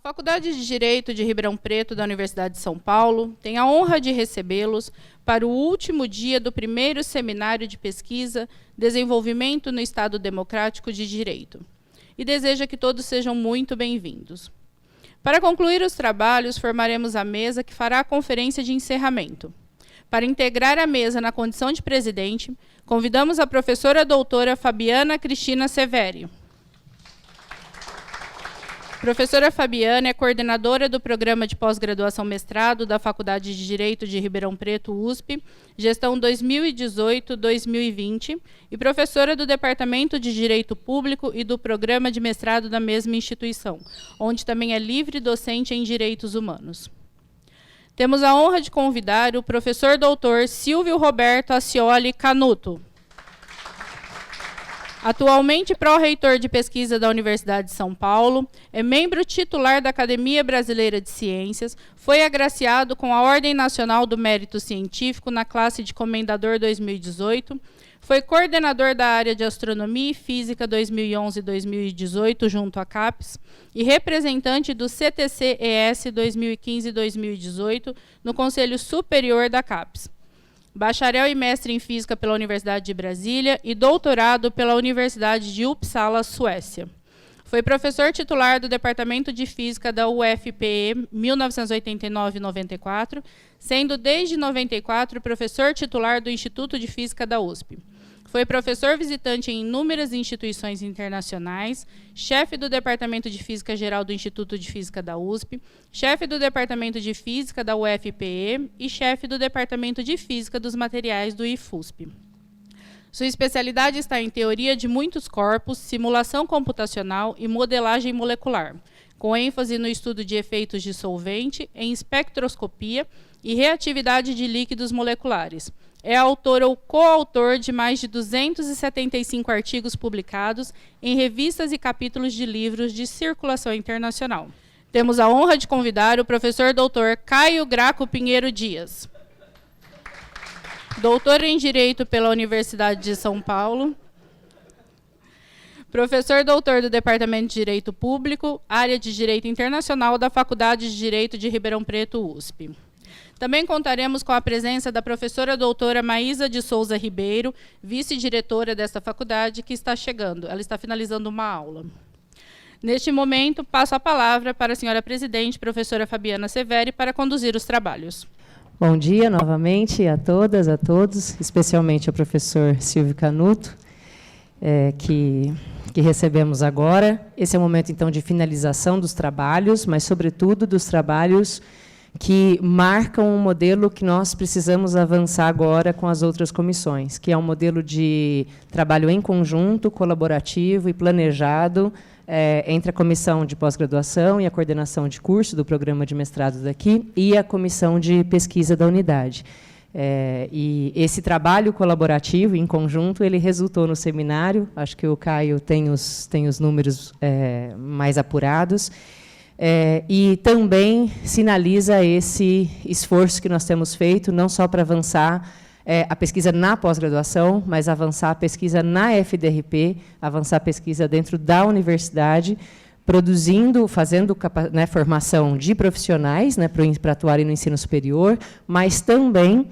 Faculdade de Direito de Ribeirão Preto, da Universidade de São Paulo, tem a honra de recebê-los para o último dia do primeiro seminário de pesquisa Desenvolvimento no Estado Democrático de Direito, e deseja que todos sejam muito bem-vindos. Para concluir os trabalhos, formaremos a mesa que fará a conferência de encerramento. Para integrar a mesa na condição de presidente, convidamos a professora doutora Fabiana Cristina Severi. Professora Fabiana é coordenadora do Programa de Pós-Graduação Mestrado da Faculdade de Direito de Ribeirão Preto, USP, gestão 2018-2020, e professora do Departamento de Direito Público e do Programa de Mestrado da mesma instituição, onde também é livre docente em Direitos Humanos. Temos a honra de convidar o professor doutor Silvio Roberto Ascioli Canuto. Atualmente pró-reitor de pesquisa da Universidade de São Paulo, é membro titular da Academia Brasileira de Ciências, foi agraciado com a Ordem Nacional do Mérito Científico na classe de Comendador 2018, foi coordenador da área de Astronomia e Física 2011 e 2018 junto à CAPES e representante do CTC-ES 2015 e 2018 no Conselho Superior da CAPES. Bacharel e mestre em Física pela Universidade de Brasília e doutorado pela Universidade de Uppsala, Suécia. Foi professor titular do Departamento de Física da UFPE 1989-94, sendo desde 94 professor titular do Instituto de Física da USP. Foi professor visitante em inúmeras instituições internacionais, chefe do Departamento de Física Geral do Instituto de Física da USP, chefe do Departamento de Física da UFPE e chefe do Departamento de Física dos Materiais do IFUSP. Sua especialidade está em teoria de muitos corpos, simulação computacional e modelagem molecular, com ênfase no estudo de efeitos de solvente, em espectroscopia e reatividade de líquidos moleculares. É autor ou coautor de mais de 275 artigos publicados em revistas e capítulos de livros de circulação internacional. Temos a honra de convidar o professor doutor Caio Graco Pinheiro Dias. Doutor em Direito pela Universidade de São Paulo. Professor doutor do Departamento de Direito Público, área de Direito Internacional da Faculdade de Direito de Ribeirão Preto, USP. Também contaremos com a presença da professora doutora Maísa de Souza Ribeiro, vice-diretora desta faculdade, que está chegando. Ela está finalizando uma aula. Neste momento, passo a palavra para a senhora presidente, professora Fabiana Severi, para conduzir os trabalhos. Bom dia novamente a todas, a todos, especialmente ao professor Silvio Canuto, que recebemos agora. Esse é o momento, então, de finalização dos trabalhos, mas, sobretudo, dos trabalhos que marcam um modelo que nós precisamos avançar agora com as outras comissões, que é um modelo de trabalho em conjunto, colaborativo e planejado entre a comissão de pós-graduação e a coordenação de curso do programa de mestrado daqui e a comissão de pesquisa da unidade. E esse trabalho colaborativo, em conjunto, ele resultou no seminário, acho que o Caio tem os números mais apurados, e também sinaliza esse esforço que nós temos feito, não só para avançar a pesquisa na pós-graduação, mas avançar a pesquisa na FDRP, avançar a pesquisa dentro da universidade, produzindo, fazendo formação de profissionais, para atuarem no ensino superior, mas também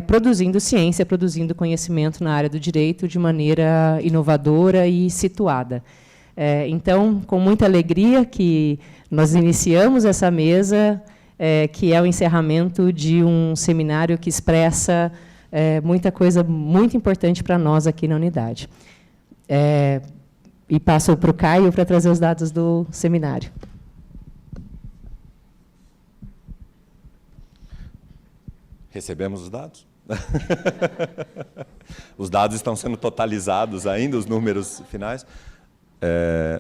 produzindo ciência, produzindo conhecimento na área do direito de maneira inovadora e situada. Então, com muita alegria que nós iniciamos essa mesa, que é o encerramento de um seminário que expressa muita coisa muito importante para nós aqui na unidade. E passo para o Caio para trazer os dados do seminário. Recebemos os dados? Os dados estão sendo totalizados ainda, os números finais.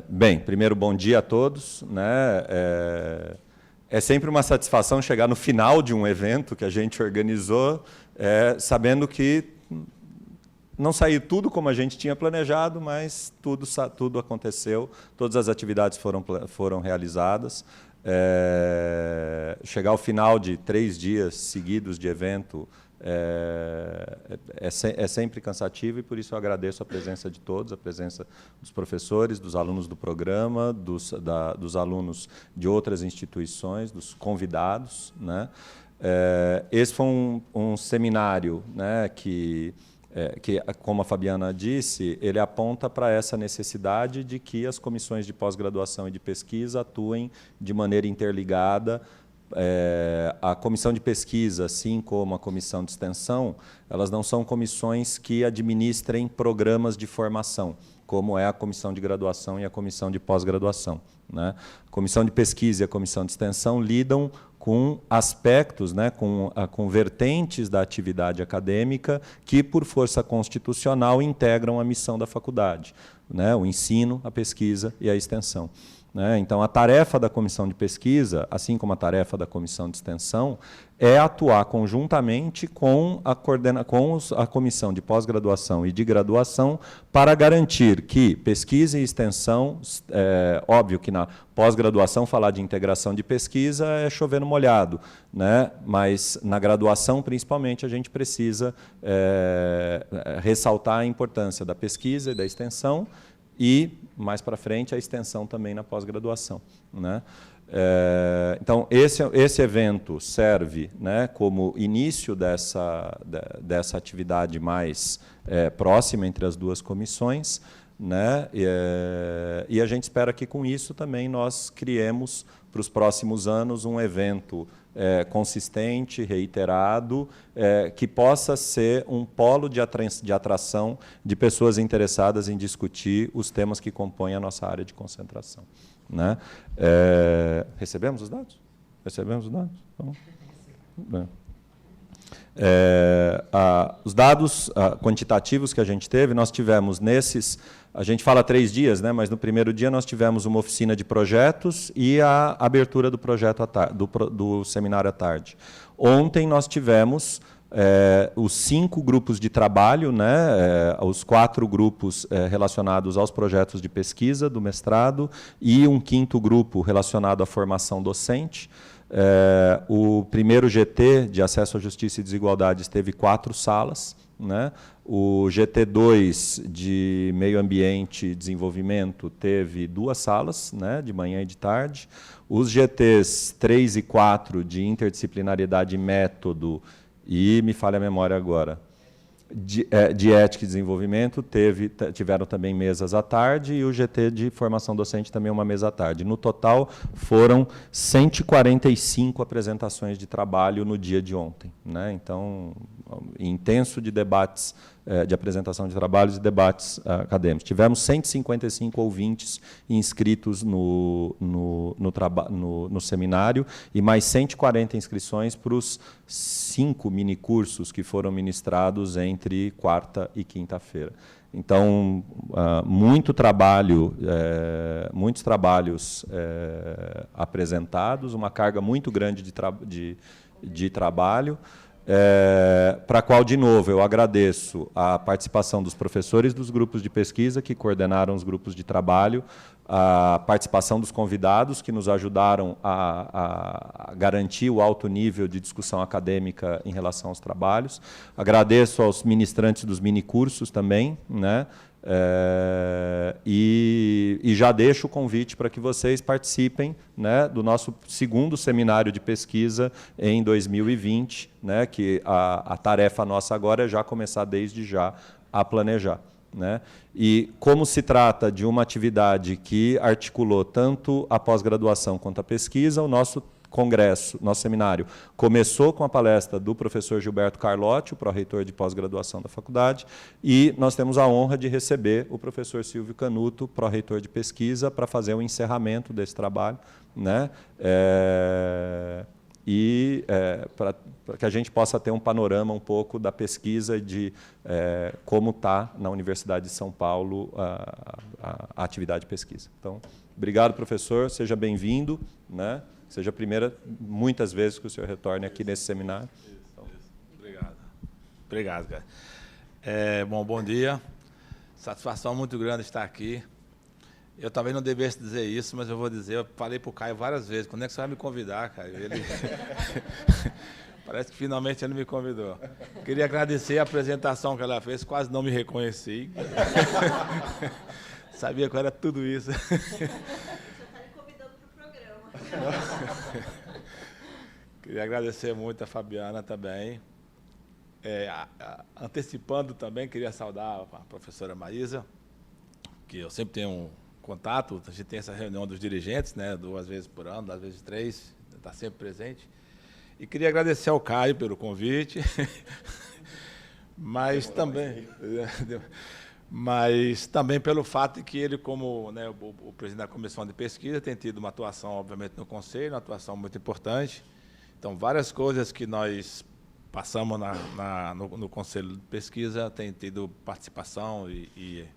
Bem, primeiro, bom dia a todos. É sempre uma satisfação chegar no final de um evento que a gente organizou, sabendo que não saiu tudo como a gente tinha planejado, mas tudo aconteceu, todas as atividades foram realizadas. Chegar ao final de 3 dias seguidos de evento é sempre cansativo e, por isso, eu agradeço a presença de todos, a presença dos professores, dos alunos do programa, dos alunos de outras instituições, dos convidados, né? Esse foi um seminário, né, que, como a Fabiana disse, ele aponta para essa necessidade de que as comissões de pós-graduação e de pesquisa atuem de maneira interligada. A comissão de pesquisa, assim como a comissão de extensão, elas não são comissões que administrem programas de formação, como é a comissão de graduação e a comissão de pós-graduação, né? A comissão de pesquisa e a comissão de extensão lidam com aspectos, né, com vertentes da atividade acadêmica que, por força constitucional, integram a missão da faculdade, né, o ensino, a pesquisa e a extensão. Então, a tarefa da comissão de pesquisa, assim como a tarefa da comissão de extensão, é atuar conjuntamente com a comissão de pós-graduação e de graduação para garantir que pesquisa e extensão, óbvio que na pós-graduação falar de integração de pesquisa é chover no molhado, né? Mas na graduação, principalmente, a gente precisa ressaltar a importância da pesquisa e da extensão, e, mais para frente, a extensão também na pós-graduação, né? Então, esse evento serve, né, como início dessa atividade mais próxima entre as duas comissões, né? E a gente espera que, com isso, também nós criemos, para os próximos anos, um evento consistente, reiterado, que possa ser um polo de atração de pessoas interessadas em discutir os temas que compõem a nossa área de concentração, né? Recebemos os dados? Recebemos os dados? Então, os dados quantitativos que a gente teve, nós tivemos nesses... A gente fala 3 dias, né? Mas no primeiro dia nós tivemos uma oficina de projetos e a abertura do projeto do seminário à tarde. Ontem nós tivemos os 5 grupos de trabalho, né? Os 4 grupos relacionados aos projetos de pesquisa do mestrado e um 5º grupo relacionado à formação docente. O primeiro GT, de Acesso à Justiça e Desigualdades, teve 4 salas, né? O GT2, de Meio Ambiente e Desenvolvimento, teve 2 salas, né, de manhã e de tarde. Os GTs 3 e 4, de Interdisciplinariedade e Método, e, me falha a memória agora, de Ética e Desenvolvimento, tiveram também mesas à tarde, e o GT de Formação Docente também uma mesa à tarde. No total, foram 145 apresentações de trabalho no dia de ontem, né? Então, intenso de debates, de apresentação de trabalhos e debates acadêmicos. Tivemos 155 ouvintes inscritos no seminário e mais 140 inscrições para os 5 minicursos que foram ministrados entre quarta e quinta-feira. Então, muitos trabalhos apresentados, uma carga muito grande de trabalho, para a qual, de novo, eu agradeço a participação dos professores dos grupos de pesquisa, que coordenaram os grupos de trabalho, a participação dos convidados, que nos ajudaram a garantir o alto nível de discussão acadêmica em relação aos trabalhos. Agradeço aos ministrantes dos minicursos também, né? E já deixo o convite para que vocês participem, né, do nosso 2º seminário de pesquisa em 2020, né, que a tarefa nossa agora é já começar desde já a planejar, né? E como se trata de uma atividade que articulou tanto a pós-graduação quanto a pesquisa, o nosso congresso, nosso seminário, começou com a palestra do professor Gilberto Carlotti, o pró-reitor de pós-graduação da faculdade, e nós temos a honra de receber o professor Silvio Canuto, pró-reitor de pesquisa, para fazer o encerramento desse trabalho, né? Para que a gente possa ter um panorama um pouco da pesquisa de como está na Universidade de São Paulo a atividade de pesquisa. Então, obrigado, professor, seja bem-vindo, né? Seja a primeira, muitas vezes, que o senhor retorne aqui nesse seminário. Isso. Obrigado. Obrigado, cara. Bom dia. Satisfação muito grande estar aqui. Eu talvez não devesse dizer isso, mas eu vou dizer. Eu falei para o Caio várias vezes, quando é que você vai me convidar, Caio? Ele... Parece que finalmente ele me convidou. Queria agradecer a apresentação que ela fez, quase não me reconheci. Sabia que era tudo isso. Você está me convidando para o programa. Queria agradecer muito a Fabiana também. Antecipando também, queria saudar a professora Maísa, que eu sempre tenho um contato, a gente tem essa reunião dos dirigentes, né, 2 vezes por ano, às vezes 3, está sempre presente. E queria agradecer ao Caio pelo convite, mas também pelo fato de que ele, como, né, o presidente da comissão de pesquisa, tem tido uma atuação, obviamente, no Conselho, uma atuação muito importante. Então, várias coisas que nós passamos no Conselho de Pesquisa têm tido participação e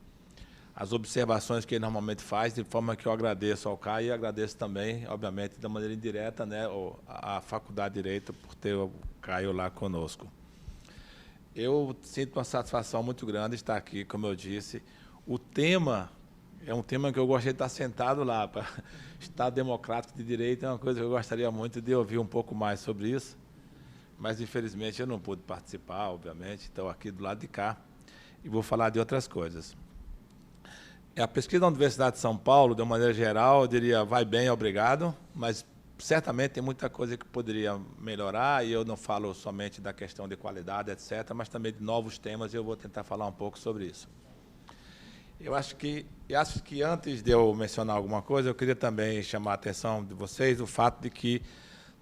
as observações que ele normalmente faz, de forma que eu agradeço ao Caio e agradeço também, obviamente, de maneira indireta, né, a Faculdade de Direito por ter o Caio lá conosco. Eu sinto uma satisfação muito grande estar aqui, como eu disse. O tema é um tema que eu gostaria de estar sentado lá, para Estado Democrático de Direito, é uma coisa que eu gostaria muito de ouvir um pouco mais sobre isso, mas, infelizmente, eu não pude participar, obviamente, estou aqui do lado de cá e vou falar de outras coisas. A pesquisa da Universidade de São Paulo, de uma maneira geral, eu diria, vai bem, obrigado, mas certamente tem muita coisa que poderia melhorar, e eu não falo somente da questão de qualidade, etc., mas também de novos temas, e eu vou tentar falar um pouco sobre isso. Eu acho que antes de eu mencionar alguma coisa, eu queria também chamar a atenção de vocês do fato de que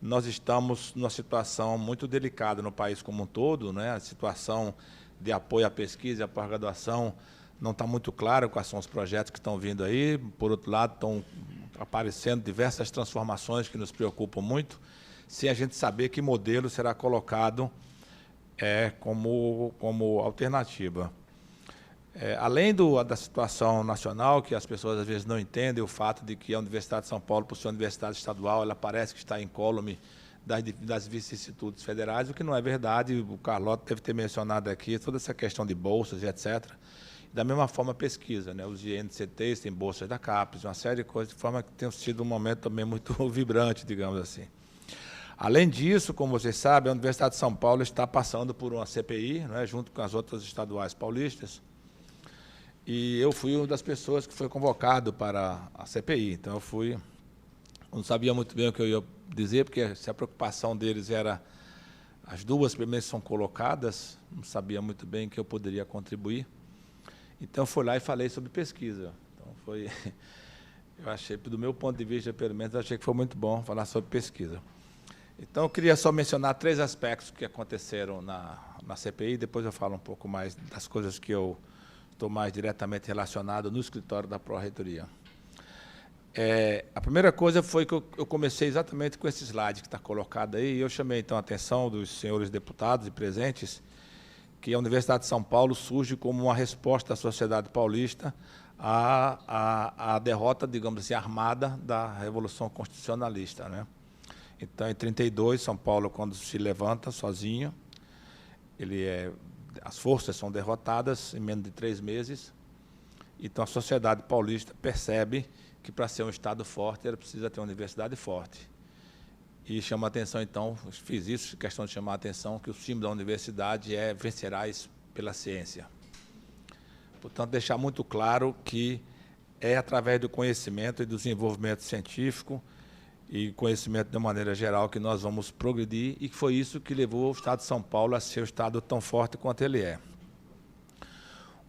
nós estamos numa situação muito delicada no país como um todo, né? A situação de apoio à pesquisa e à pós-graduação não está muito claro quais são os projetos que estão vindo aí. Por outro lado, estão aparecendo diversas transformações que nos preocupam muito, sem a gente saber que modelo será colocado como alternativa. Além da situação nacional, que as pessoas às vezes não entendem, o fato de que a Universidade de São Paulo, por ser uma universidade estadual, ela parece que está incólume das vicissitudes federais, o que não é verdade. O Carlotto deve ter mencionado aqui toda essa questão de bolsas e etc., da mesma forma, pesquisa, né? Os INCTs têm bolsas da CAPES, uma série de coisas, de forma que tem sido um momento também muito vibrante, digamos assim. Além disso, como vocês sabem, a Universidade de São Paulo está passando por uma CPI, né, junto com as outras estaduais paulistas, e eu fui uma das pessoas que foi convocado para a CPI. Então, eu não sabia muito bem o que eu ia dizer, porque se a preocupação deles era as 2 primeiras são colocadas, não sabia muito bem que eu poderia contribuir. Então, fui lá e falei sobre pesquisa. Então, eu achei, do meu ponto de vista, pelo menos, eu achei que foi muito bom falar sobre pesquisa. Então, eu queria só mencionar 3 aspectos que aconteceram na CPI, depois eu falo um pouco mais das coisas que eu estou mais diretamente relacionado no escritório da Pró-Reitoria. A primeira coisa foi que eu comecei exatamente com esse slide que está colocado aí, e eu chamei, então, a atenção dos senhores deputados e presentes, que a Universidade de São Paulo surge como uma resposta da sociedade paulista à derrota, digamos assim, armada da Revolução Constitucionalista, né? Então, em 1932, São Paulo, quando se levanta sozinho, as forças são derrotadas em menos de 3 meses. Então, a sociedade paulista percebe que, para ser um Estado forte, ela precisa ter uma universidade forte. E chama a atenção, então, fiz isso, questão de chamar a atenção, que o símbolo da universidade é vencerás pela ciência. Portanto, deixar muito claro que é através do conhecimento e do desenvolvimento científico e conhecimento de maneira geral que nós vamos progredir, e que foi isso que levou o Estado de São Paulo a ser o Estado tão forte quanto ele é.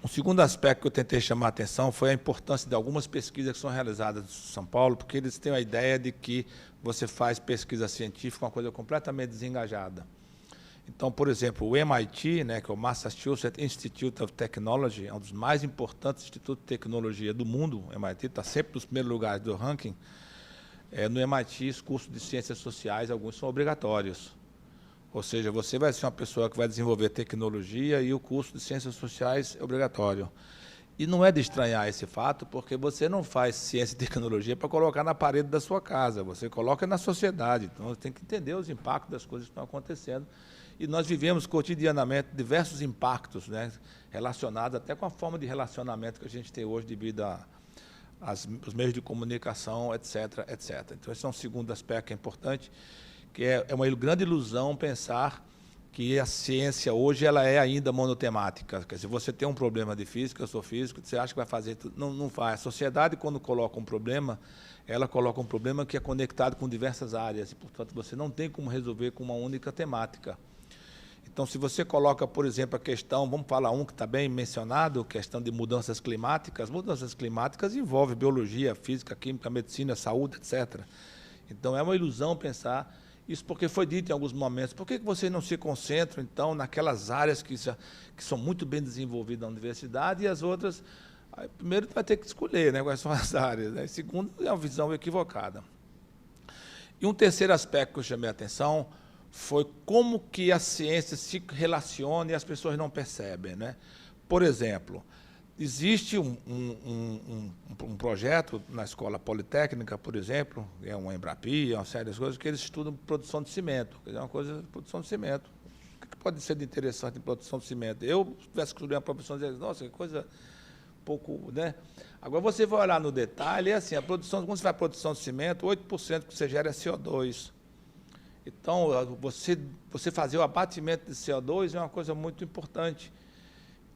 Um segundo aspecto que eu tentei chamar a atenção foi a importância de algumas pesquisas que são realizadas em São Paulo, porque eles têm a ideia de que você faz pesquisa científica uma coisa completamente desengajada. Então, por exemplo, o MIT, né, que é o Massachusetts Institute of Technology, é um dos mais importantes institutos de tecnologia do mundo. O MIT está sempre nos primeiros lugares do ranking. No MIT, os cursos de ciências sociais, alguns são obrigatórios. Ou seja, você vai ser uma pessoa que vai desenvolver tecnologia e o curso de ciências sociais é obrigatório. E não é de estranhar esse fato, porque você não faz ciência e tecnologia para colocar na parede da sua casa, você coloca na sociedade. Então, você tem que entender os impactos das coisas que estão acontecendo. E nós vivemos cotidianamente diversos impactos, né, relacionados até com a forma de relacionamento que a gente tem hoje devido aos meios de comunicação, etc., etc. Então, esse é um segundo aspecto que é importante, que é uma grande ilusão pensar que a ciência hoje ela é ainda monotemática. Quer dizer, você tem um problema de física, eu sou físico, você acha que vai fazer tudo. Não, não faz. A sociedade, quando coloca um problema, ela coloca um problema que é conectado com diversas áreas, e, portanto, você não tem como resolver com uma única temática. Então, se você coloca, por exemplo, a questão, vamos falar um que está bem mencionado, questão de mudanças climáticas envolvem biologia, física, química, medicina, saúde, etc. Então, é uma ilusão pensar isso, porque foi dito em alguns momentos. Por que vocês não se concentram, então, naquelas áreas que são muito bem desenvolvidas na universidade e as outras? Aí, primeiro, vai ter que escolher, né, quais são as áreas. Né? Segundo, é uma visão equivocada. E um terceiro aspecto que eu chamei a atenção foi como que a ciência se relaciona e as pessoas não percebem. Né? Por exemplo, existe um projeto na Escola Politécnica, por exemplo, é uma Embrapa, uma série de coisas, que eles estudam produção de cimento. É uma coisa de produção de cimento. O que pode ser de interessante em produção de cimento? Eu, se tivesse que estudar uma profissão, eu diria, nossa, que coisa pouco... Né? Agora, você vai olhar no detalhe, é assim, a produção, quando você vai à produção de cimento, 8% que você gera é CO2. Então, você fazer o abatimento de CO2 é uma coisa muito importante.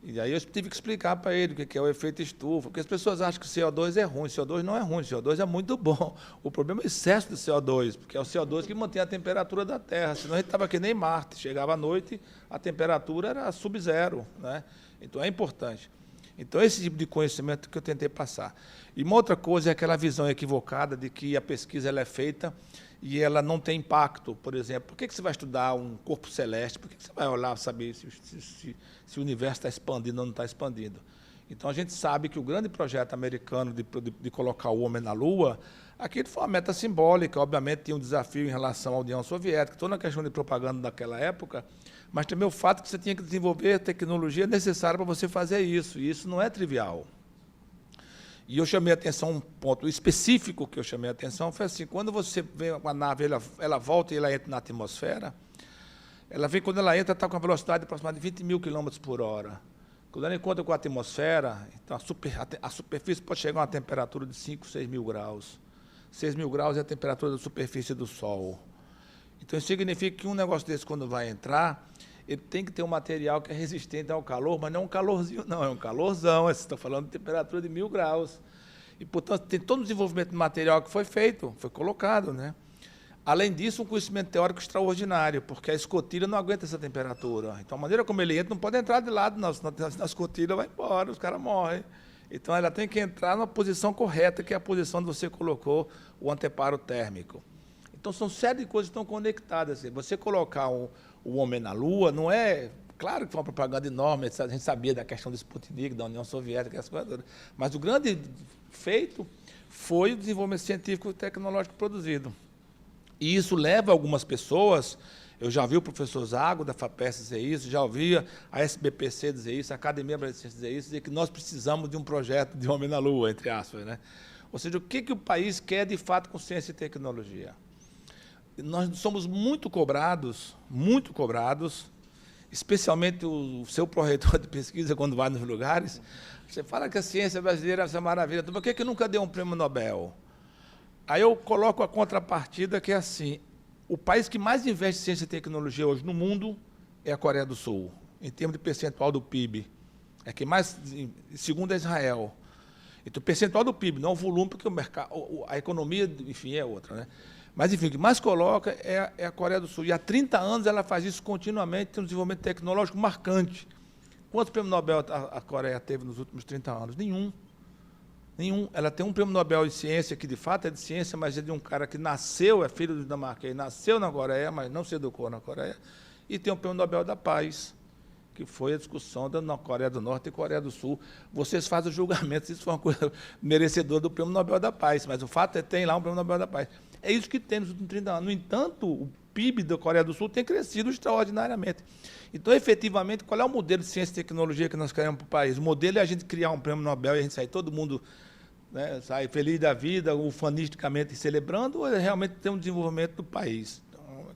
E aí eu tive que explicar para ele o que é o efeito estufa, porque as pessoas acham que o CO2 é ruim. CO2 não é ruim, CO2 é muito bom. O problema é o excesso de CO2, porque é o CO2 que mantém a temperatura da Terra, senão a gente estava que nem Marte. Chegava à noite, a temperatura era sub-zero. Né? Então, é importante. Então, esse tipo de conhecimento que eu tentei passar. E uma outra coisa é aquela visão equivocada de que a pesquisa ela é feita e ela não tem impacto. Por exemplo, por que você vai estudar um corpo celeste? Por que você vai olhar para saber se o universo está expandindo ou não está expandindo? Então, a gente sabe que o grande projeto americano de colocar o homem na Lua, aquilo foi uma meta simbólica. Obviamente, tinha um desafio em relação à União Soviética, toda a questão de propaganda daquela época, mas também o fato que você tinha que desenvolver a tecnologia necessária para você fazer isso, e isso não é trivial. E eu chamei a atenção, um ponto específico que eu chamei a atenção, foi assim, quando você vê uma nave, ela volta e ela entra na atmosfera, ela vem, quando ela entra, está com uma velocidade de aproximadamente 20 mil km por hora. Quando ela encontra com a atmosfera, então a superfície pode chegar a uma temperatura de 5, 6 mil graus. 6 mil graus é a temperatura da superfície do Sol. Então, isso significa que um negócio desse, quando vai entrar, ele tem que ter um material que é resistente ao calor, mas não é um calorzinho, não, é um calorzão. Você está falando de temperatura de 1000 graus. E, portanto, tem todo o desenvolvimento do material que foi feito, foi colocado. Né? Além disso, um conhecimento teórico extraordinário, porque a escotilha não aguenta essa temperatura. Então, a maneira como ele entra, não pode entrar de lado, não, senão a escotilha vai embora, os caras morrem. Então, ela tem que entrar na posição correta, que é a posição onde você colocou o anteparo térmico. Então, são série de coisas que estão conectadas. Assim. Você colocar o homem na Lua não é... Claro que foi uma propaganda enorme, a gente sabia da questão do Sputnik, da União Soviética, essas coisas, mas o grande feito foi o desenvolvimento científico e tecnológico produzido. E isso leva algumas pessoas, eu já vi o professor Zago, da FAPESP, dizer isso, já ouvi a SBPC dizer isso, a Academia Brasileira de Ciências dizer isso, dizer que nós precisamos de um projeto de homem na Lua, entre aspas. Né? Ou seja, o que o país quer, de fato, com ciência e tecnologia? Nós somos muito cobrados, especialmente o seu pró-reitor de pesquisa, quando vai nos lugares, você fala que a ciência brasileira é essa maravilha, por que nunca deu um prêmio Nobel? Aí eu coloco a contrapartida que é assim, o país que mais investe em ciência e tecnologia hoje no mundo é a Coreia do Sul, em termos de percentual do PIB. É quem mais, segundo é Israel. Então, o percentual do PIB, não o volume, porque o mercado, a economia, enfim, é outra. Né? Mas, enfim, o que mais coloca é a Coreia do Sul. E há 30 anos ela faz isso continuamente, tem um desenvolvimento tecnológico marcante. Quantos prêmios Nobel a Coreia teve nos últimos 30 anos? Nenhum. Nenhum. Ela tem um prêmio Nobel de ciência, que de fato é de ciência, mas é de um cara que nasceu, é filho do dinamarquês, nasceu na Coreia, mas não se educou na Coreia. E tem um prêmio Nobel da Paz, que foi a discussão da Coreia do Norte e Coreia do Sul. Vocês fazem o julgamento, isso foi uma coisa merecedora do prêmio Nobel da Paz, mas o fato é que tem lá um prêmio Nobel da Paz. É isso que tem nos últimos 30 anos. No entanto, o PIB da Coreia do Sul tem crescido extraordinariamente. Então, efetivamente, qual é o modelo de ciência e tecnologia que nós queremos para o país? O modelo é a gente criar um prêmio Nobel e a gente sair todo mundo, né, sai feliz da vida, ufanisticamente celebrando, ou é realmente ter um desenvolvimento do país?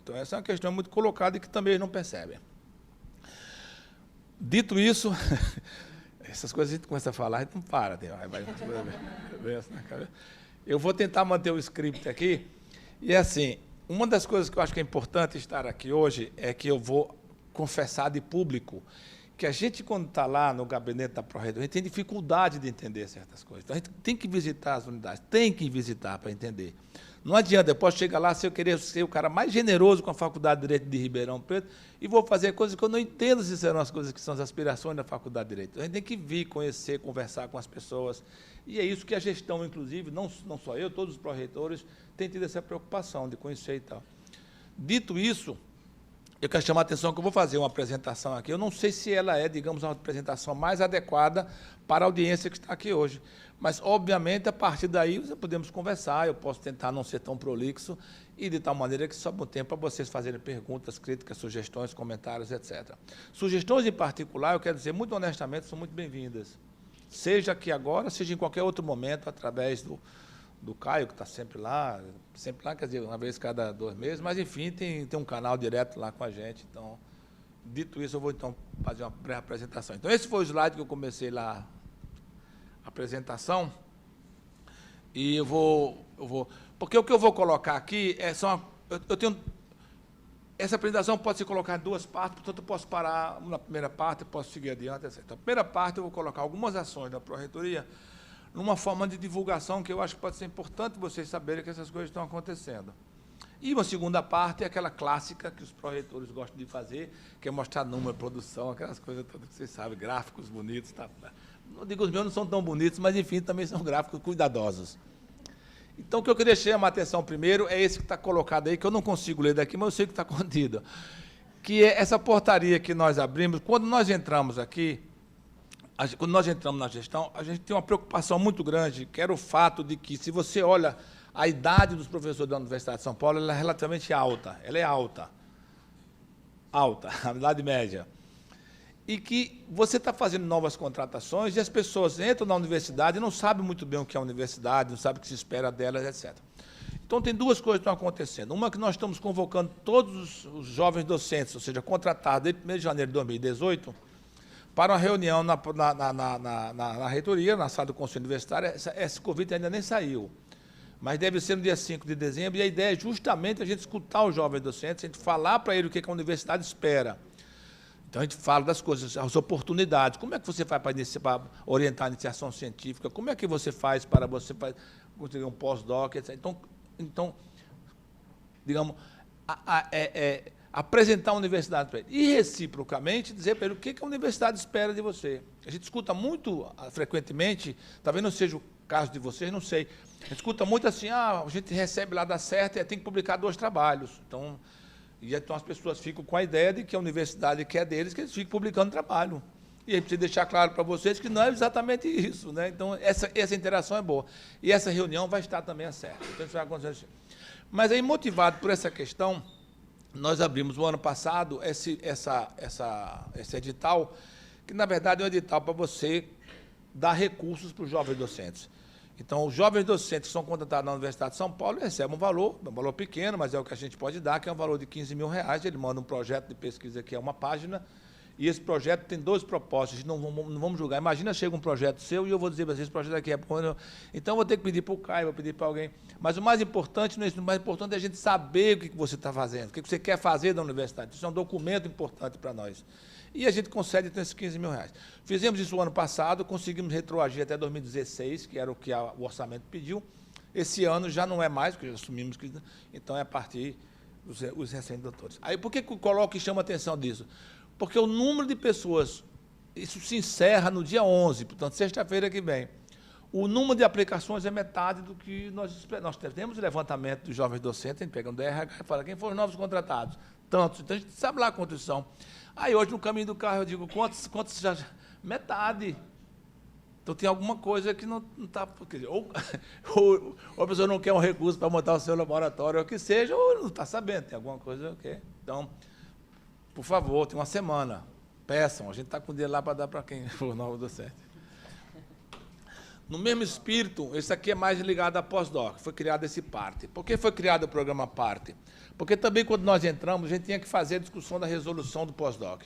Então, essa é uma questão muito colocada e que também eles não percebem. Dito isso, essas coisas a gente começa a falar, a gente não para. Eu vou tentar manter o script aqui. E, assim, uma das coisas que eu acho que é importante estar aqui hoje é que eu vou confessar de público que a gente, quando está lá no gabinete da Pró-Reitoria, a gente tem dificuldade de entender certas coisas. Então, a gente tem que visitar as unidades, tem que visitar para entender. Não adianta, eu posso chegar lá, se eu querer ser o cara mais generoso com a Faculdade de Direito de Ribeirão Preto, e vou fazer coisas que eu não entendo se serão as coisas que são as aspirações da Faculdade de Direito. A gente tem que vir, conhecer, conversar com as pessoas. E é isso que a gestão, inclusive, não só eu, todos os pró-reitores, têm tido essa preocupação de conhecer e tal. Dito isso, eu quero chamar a atenção que eu vou fazer uma apresentação aqui. Eu não sei se ela é, digamos, uma apresentação mais adequada para a audiência que está aqui hoje. Mas, obviamente, a partir daí, podemos conversar, eu posso tentar não ser tão prolixo e de tal maneira que sobra um tempo para vocês fazerem perguntas, críticas, sugestões, comentários, etc. Sugestões em particular, eu quero dizer, muito honestamente, são muito bem-vindas. Seja aqui agora, seja em qualquer outro momento, através do Caio, que está sempre lá, quer dizer, uma vez cada 2 meses, mas, enfim, tem um canal direto lá com a gente. Então, dito isso, eu vou, então, fazer uma pré-apresentação. Então, esse foi o slide que eu comecei lá, a apresentação, e eu vou... Porque o que eu vou colocar aqui eu tenho... Essa apresentação pode ser colocada em 2 partes, portanto, eu posso parar na primeira parte, posso seguir adiante, etc. Então, a primeira parte, eu vou colocar algumas ações da Pró-Reitoria numa forma de divulgação que eu acho que pode ser importante vocês saberem que essas coisas estão acontecendo. E uma segunda parte é aquela clássica que os pró-reitores gostam de fazer, que é mostrar número, produção, aquelas coisas todas que vocês sabem, gráficos bonitos. Tá? Não digo os meus não são tão bonitos, mas, enfim, também são gráficos cuidadosos. Então, o que eu queria chamar a atenção primeiro é esse que está colocado aí, que eu não consigo ler daqui, mas eu sei que está contido, que é essa portaria que nós abrimos. Quando nós entramos aqui, quando nós entramos na gestão, a gente tem uma preocupação muito grande, que era o fato de que, se você olha a idade dos professores da Universidade de São Paulo, ela é relativamente alta. Ela é alta, a idade média. E que você está fazendo novas contratações e as pessoas entram na universidade e não sabem muito bem o que é a universidade, não sabem o que se espera delas, etc. Então, tem 2 coisas que estão acontecendo. Uma, que nós estamos convocando todos os jovens docentes, ou seja, contratados desde 1º de janeiro de 2018, para uma reunião na reitoria, na sala do Conselho Universitário. Esse convite ainda nem saiu, mas deve ser no dia 5 de dezembro, e a ideia é justamente a gente escutar os jovens docentes, a gente falar para eles o que a universidade espera. Então, a gente fala das coisas, as oportunidades, como é que você faz para orientar a iniciação científica, como é que você faz para você conseguir um pós-doc, etc. Então, digamos, apresentar a universidade para ele. E, reciprocamente, dizer para ele o que a universidade espera de você. A gente escuta muito, frequentemente, talvez não seja o caso de vocês, não sei, a gente escuta muito assim, a gente recebe lá, dá certo, e tem que publicar 2 trabalhos. Então as pessoas ficam com a ideia de que a universidade quer deles, que eles fiquem publicando trabalho. E aí precisa deixar claro para vocês que não é exatamente isso, né? Então, essa interação é boa. E essa reunião vai estar também a certo. Então, isso vai acontecer. Mas aí, motivado por essa questão, nós abrimos o ano passado esse edital, que, na verdade, é um edital para você dar recursos para os jovens docentes. Então, os jovens docentes que são contratados na Universidade de São Paulo recebem um valor pequeno, mas é o que a gente pode dar, que é um valor de R$15 mil. Ele manda um projeto de pesquisa que é uma página, e esse projeto tem 2 propósitos, não vamos julgar. Imagina, chega um projeto seu e eu vou dizer para vocês, esse projeto aqui é bom, então eu vou ter que pedir para o Caio, vou pedir para alguém. Mas o mais importante não é isso, o mais importante é a gente saber o que você está fazendo, o que você quer fazer da universidade. Isso é um documento importante para nós. E a gente concede então, esses R$15 mil. Fizemos isso o ano passado, conseguimos retroagir até 2016, que era o que o orçamento pediu. Esse ano já não é mais, porque já assumimos que... Então, é a partir dos recém-doutores. Aí, por que eu coloco e chamo a atenção disso? Porque o número de pessoas, isso se encerra no dia 11, portanto, sexta-feira que vem. O número de aplicações é metade do que nós esperamos. Nós temos o levantamento dos jovens docentes, a gente pega um DRH e fala quem foram os novos contratados. Tantos. Então, a gente sabe lá a quantos são. Aí, hoje, no caminho do carro, eu digo, quantos já? Metade. Então, tem alguma coisa que não está... Ou a pessoa não quer um recurso para montar o seu laboratório, ou o que seja, ou não está sabendo, tem alguma coisa que... Então, por favor, tem uma semana, peçam, a gente está com o dinheiro lá para dar para quem for novo docente. No mesmo espírito, esse aqui é mais ligado à pós-doc, foi criado esse PARTE. Por que foi criado o programa PARTE? Porque também, quando nós entramos, a gente tinha que fazer a discussão da resolução do pós-doc.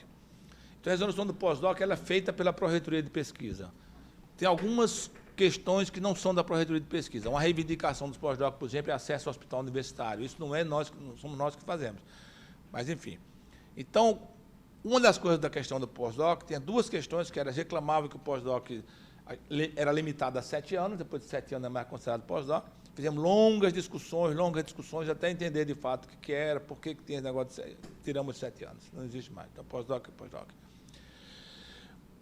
Então, a resolução do pós-doc ela é feita pela Pró-Reitoria de Pesquisa. Tem algumas questões que não são da Pró-Reitoria de Pesquisa. Uma reivindicação dos pós-doc, por exemplo, é acesso ao hospital universitário. Isso não somos nós que fazemos. Mas, enfim. Então, uma das coisas da questão do pós-doc, tem duas questões que era reclamável que o pós-doc era limitado a 7 anos, depois de 7 anos é mais considerado pós-doc. Fizemos longas discussões, até entender de fato o que era, por que tinha esse negócio de tiramos 7 anos. Não existe mais. Então, pós-doc é pós-doc.